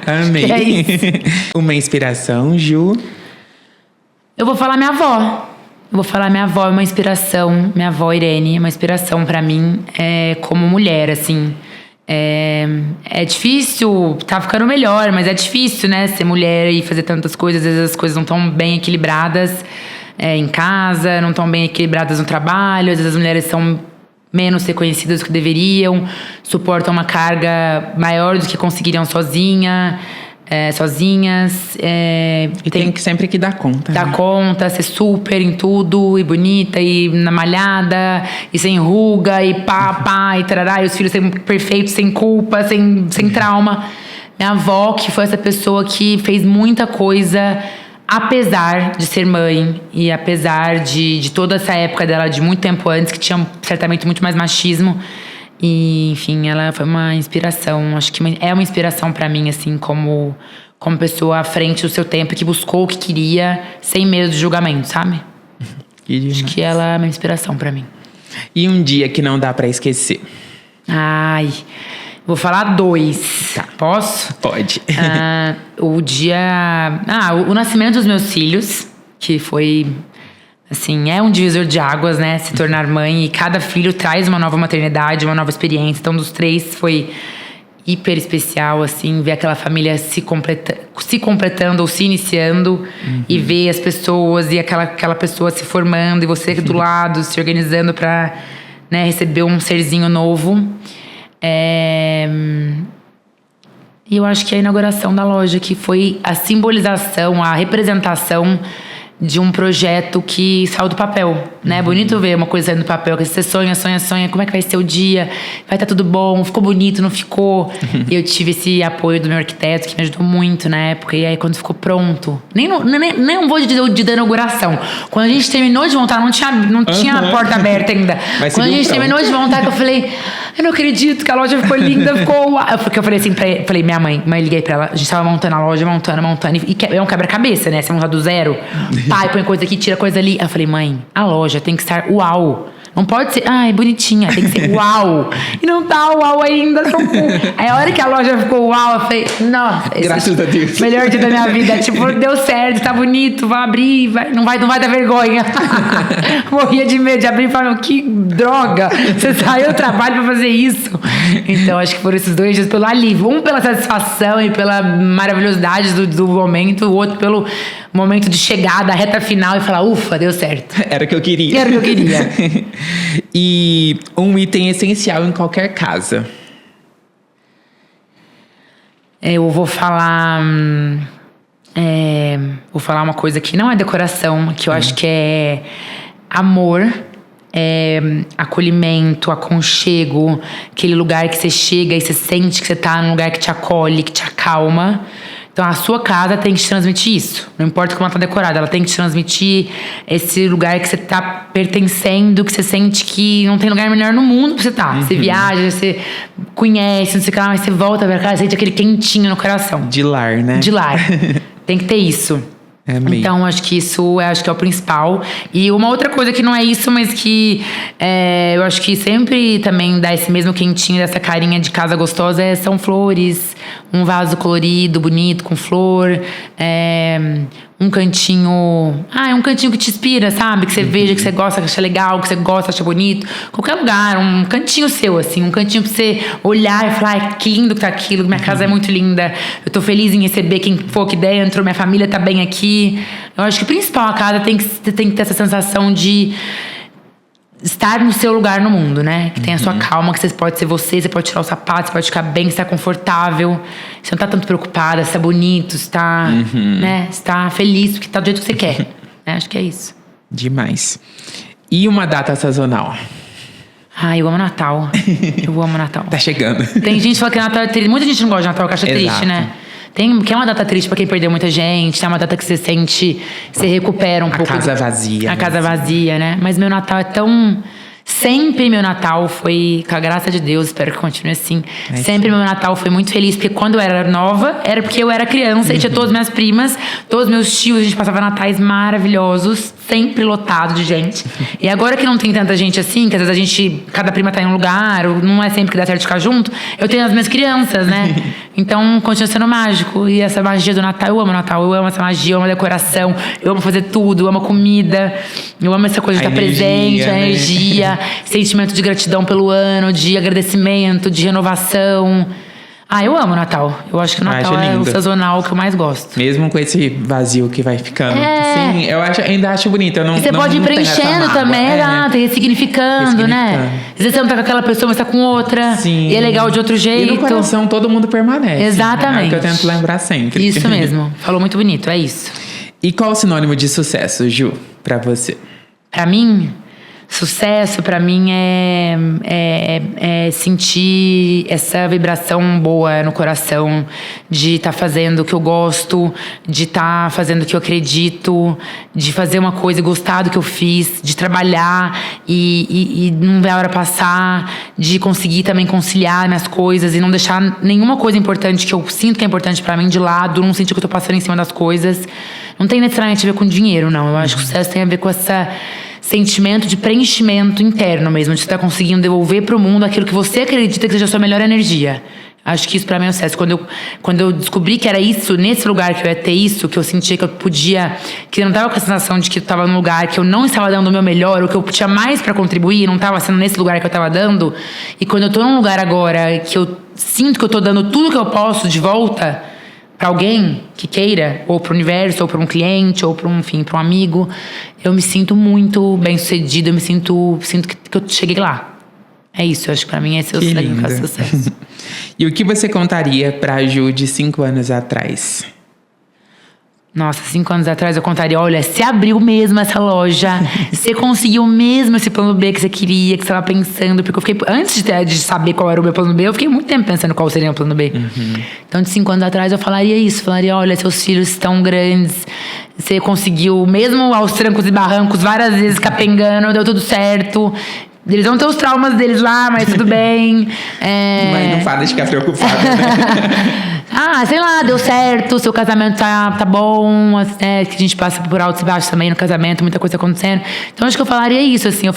Amei. É isso. Uma inspiração, Ju? Eu vou falar minha avó. Minha avó é uma inspiração. Minha avó Irene é uma inspiração pra mim, como mulher, assim. É difícil, tá ficando melhor, mas é difícil, né? Ser mulher e fazer tantas coisas. Às vezes as coisas não estão bem equilibradas em casa, não estão bem equilibradas no trabalho. Às vezes as mulheres são menos reconhecidas do que deveriam, suportam uma carga maior do que conseguiriam sozinha. sozinhas. E tem que sempre que dar conta. Dar né? conta, ser super em tudo, e bonita, e na malhada, e sem ruga, e pá, e tarará, e os filhos sempre perfeitos, sem culpa, sem trauma. Minha avó, que foi essa pessoa que fez muita coisa, apesar de ser mãe, e apesar de toda essa época dela, de muito tempo antes, que tinha certamente muito mais machismo. E, enfim, ela foi uma inspiração. Acho que é uma inspiração pra mim, assim, como pessoa à frente do seu tempo, que buscou o que queria, sem medo de julgamento, sabe? Acho que ela é uma inspiração pra mim. E um dia que não dá pra esquecer? Ai, vou falar 2. Tá. Posso? Pode. O nascimento dos meus filhos, que foi... Assim, é um divisor de águas, né? Se tornar mãe. E cada filho traz uma nova maternidade, uma nova experiência. Então, dos 3, foi hiper especial, assim. Ver aquela família se completando ou se iniciando. E ver as pessoas e aquela pessoa se formando. E você do lado, se organizando pra, né, receber um serzinho novo. E eu acho que a inauguração da loja, que foi a simbolização, a representação de um projeto que saiu do papel, né? Bonito ver uma coisa saindo do papel, que você sonha, como é que vai ser o dia? Vai estar tudo bom? Ficou bonito, não ficou? E eu tive esse apoio do meu arquiteto, que me ajudou muito na época. E aí, quando ficou pronto... Nem vou dizer o dia da inauguração. Quando a gente terminou de montar, não tinha a porta aberta ainda. Mas quando a gente terminou de montar, que eu falei... Eu não acredito que a loja ficou linda, ficou... Porque eu falei assim, falei, minha mãe, liguei pra ela. A gente tava montando a loja, montando. E é um quebra-cabeça, né? Você monta do zero. Pai, põe coisa aqui, tira coisa ali. Eu falei, mãe, a loja tem que estar uau. Não pode ser, bonitinha, tem que ser uau. E não tá uau ainda, Aí a hora que a loja ficou uau, eu falei, nossa, graças a Deus. Melhor dia da minha vida. Tipo, deu certo, tá bonito, vai abrir, não vai dar vergonha. Morria de medo de abrir e falar, que droga, você saiu do trabalho pra fazer isso. Então, acho que foram esses 2 dias pelo alívio. Um pela satisfação e pela maravilhosidade do momento, o outro pelo momento de chegada, a reta final e falar, ufa, deu certo. Era o que eu queria. E um item essencial em qualquer casa? Eu vou falar... vou falar uma coisa que não é decoração, que eu acho que é amor, acolhimento, aconchego, aquele lugar que você chega e você sente que você tá num lugar que te acolhe, que te acalma. Então, a sua casa tem que te transmitir isso. Não importa como ela tá decorada, ela tem que te transmitir esse lugar que você tá pertencendo, que você sente que não tem lugar melhor no mundo pra você tá. Você viaja, você conhece, não sei o que lá, mas você volta pra casa e sente aquele quentinho no coração. De lar, né? De lar. Tem que ter isso. Então, acho que isso é o principal. E uma outra coisa que não é isso, mas que eu acho que sempre também dá esse mesmo quentinho, dessa carinha de casa gostosa, são flores. Um vaso colorido, bonito, com flor. Um cantinho... um cantinho que te inspira, sabe? Que você veja, que você gosta, que acha legal, que você gosta, acha bonito. Qualquer lugar, um cantinho seu, assim. Um cantinho pra você olhar e falar, que lindo que tá aquilo, minha casa é muito linda. Eu tô feliz em receber quem for aqui dentro, minha família tá bem aqui. Eu acho que o principal, a casa tem que ter essa sensação de estar no seu lugar no mundo, né? Que tem a sua calma, que você pode ser você pode tirar os sapatos, você pode ficar bem, você tá confortável, você não tá tanto preocupada, se tá bonito, se tá, né? Se tá feliz, porque tá do jeito que você quer. Né? Acho que é isso. Demais. E uma data sazonal? Eu amo Natal. Eu amo Natal. Tá chegando. Tem gente que fala que Natal é triste. Muita gente não gosta de Natal, que acha triste, né? Que é uma data triste pra quem perdeu muita gente. É uma data que você sente, você recupera um pouco. A casa vazia. A casa vazia, né? Mas meu Natal é tão... Sempre meu Natal foi, com a graça de Deus, espero que continue assim. Sempre meu Natal foi muito feliz, porque quando eu era nova, era porque eu era criança e tinha todas as minhas primas, todos os meus tios, a gente passava natais maravilhosos, sempre lotado de gente. E agora que não tem tanta gente assim, que às vezes cada prima tá em um lugar, ou não é sempre que dá certo ficar junto, eu tenho as minhas crianças, né? Então continua sendo mágico. E essa magia do Natal, eu amo Natal, eu amo essa magia, eu amo a decoração, eu amo fazer tudo, eu amo a comida, eu amo essa coisa de estar presente, a energia. Sentimento de gratidão pelo ano, de agradecimento, de renovação. Ah, eu amo Natal. Eu acho que o Natal Acho é o lindo. sazonal que eu mais gosto. Mesmo com esse vazio que vai ficando. Sim, eu ainda acho bonito. Eu não, E você não, pode ir não tenho essa preenchendo mágoa. também, exato, e ressignificando, né? Às vezes você não tá com aquela pessoa, mas tá com outra. Sim. E é legal de outro jeito. E no coração todo mundo permanece. Exatamente. É o que eu tento lembrar sempre. Isso mesmo. Falou muito bonito, é isso. E qual o sinônimo de sucesso, Ju, pra você? Pra mim, sucesso pra mim é sentir essa vibração boa no coração de estar fazendo o que eu gosto, de estar fazendo o que eu acredito, de fazer uma coisa e gostar do que eu fiz, de trabalhar e não ver a hora passar, de conseguir também conciliar minhas coisas e não deixar nenhuma coisa importante que eu sinto que é importante pra mim de lado, não sentir que eu tô passando em cima das coisas. Não tem necessariamente a ver com dinheiro, não. Eu acho que o sucesso tem a ver com essa sentimento de preenchimento interno mesmo, de você estar conseguindo devolver pro mundo aquilo que você acredita que seja a sua melhor energia. Acho que isso pra mim é o sucesso. Quando eu descobri que era isso, nesse lugar que eu ia ter isso, que eu sentia que eu podia, que eu não tava com a sensação de que eu tava num lugar que eu não estava dando o meu melhor, ou que eu tinha mais pra contribuir, não tava sendo nesse lugar que eu tava dando. E quando eu tô num lugar agora que eu sinto que eu tô dando tudo que eu posso de volta pra alguém que queira, ou pro universo, ou pra um cliente, ou pra um amigo, eu me sinto muito bem-sucedida, eu sinto que eu cheguei lá. É isso, eu acho que pra mim esse é o significado de sucesso. E o que você contaria pra Ju de 5 anos atrás? Nossa, 5 anos atrás eu contaria, olha, você abriu mesmo essa loja, você conseguiu mesmo esse plano B que você queria, que você estava pensando, porque eu fiquei, antes de saber qual era o meu plano B, eu fiquei muito tempo pensando qual seria o plano B. Então, de 5 anos atrás eu falaria isso, falaria, olha, seus filhos estão grandes, você conseguiu, mesmo aos trancos e barrancos, várias vezes capengando, deu tudo certo. Eles vão ter os traumas deles lá, mas tudo bem. Mas não para de ficar preocupada, né? Sei lá, deu certo, seu casamento tá bom, que a gente passa por altos e baixos também no casamento, muita coisa acontecendo. Então, acho que eu falaria isso, assim,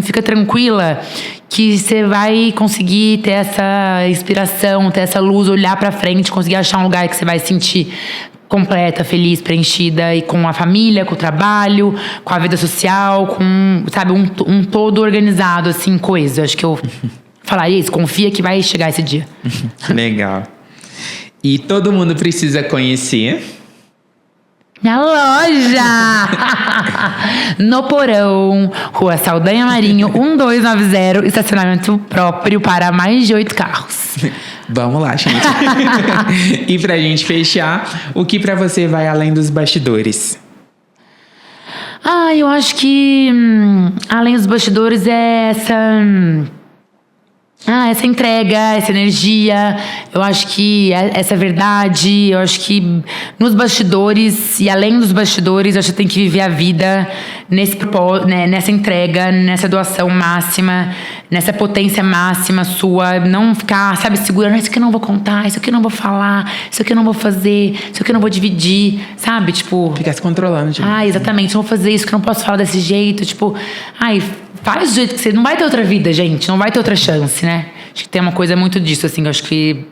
fica tranquila que você vai conseguir ter essa inspiração, ter essa luz, olhar pra frente, conseguir achar um lugar que você vai sentir completa, feliz, preenchida e com a família, com o trabalho, com a vida social, com, sabe, um todo organizado, assim, coeso. Acho que eu falaria isso, confia que vai chegar esse dia. Legal. E todo mundo precisa conhecer Minha loja! No Porão, Rua Saldanha Marinho, 1290, estacionamento próprio para mais de 8 carros. Vamos lá, gente. E pra gente fechar, o que pra você vai além dos bastidores? Eu acho que além dos bastidores é essa entrega, essa energia, eu acho que essa verdade, eu acho que nos bastidores e além dos bastidores, eu acho que tem que viver a vida nessa entrega, nessa doação máxima, nessa potência máxima sua, não ficar, sabe, segurando, isso aqui eu não vou contar, isso aqui eu não vou falar, isso aqui eu não vou fazer, isso aqui eu não vou dividir, sabe, tipo... Ficar se controlando, tipo. Exatamente, não vou fazer isso, que eu não posso falar desse jeito, tipo... Faz do jeito que você... Não vai ter outra vida, gente. Não vai ter outra chance, né? Acho que tem uma coisa muito disso, assim. Eu acho que...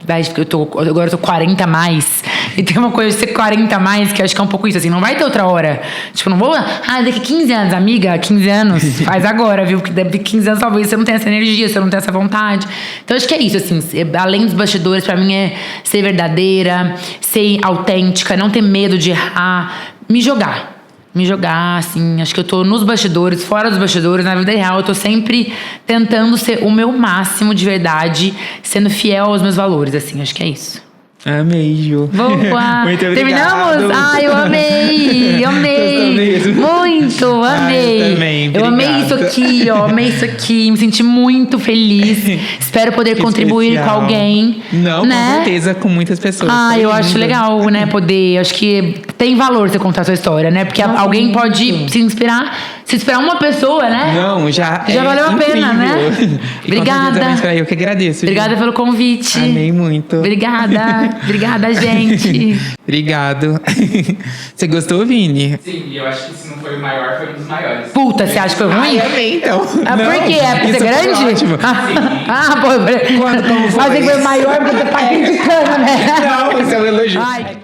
Agora eu tô 40 a mais. E tem uma coisa de ser 40 a mais que eu acho que é um pouco isso, assim. Não vai ter outra hora. Tipo, não vou... daqui 15 anos, amiga. 15 anos. Faz agora, viu? Porque daqui 15 anos talvez você não tenha essa energia, você não tenha essa vontade. Então, acho que é isso, assim. Além dos bastidores, pra mim é ser verdadeira, ser autêntica, não ter medo de errar. Me jogar, assim, acho que eu tô nos bastidores, fora dos bastidores, na vida real, eu tô sempre tentando ser o meu máximo de verdade, sendo fiel aos meus valores, assim, acho que é isso. Amei, Ju. Boa! Muito obrigado. Terminamos? Eu amei! Muito, amei! Eu também, eu amei isso aqui, amei isso aqui, me senti muito feliz. Espero poder contribuir especial. com alguém. Não, né? com certeza, com muitas pessoas. Foi Eu acho lindo. legal, né, poder, acho que tem valor você contar a sua história, né? Porque alguém pode se inspirar uma pessoa, né? Não, já valeu a pena, né? E Obrigada. Eu que agradeço. Obrigada pelo convite. Amei muito. Obrigada, gente. Obrigado. Você gostou, Vini? Sim, e eu acho que se não foi o maior, foi um dos maiores. Puta, você acha que foi ruim? Amei, então. Por quê? É porque isso você é foi grande? ótimo. Como foi? Como foi? Mas tem que foi maior porque você tá criticando, né? Não, isso é um elogio. Ai.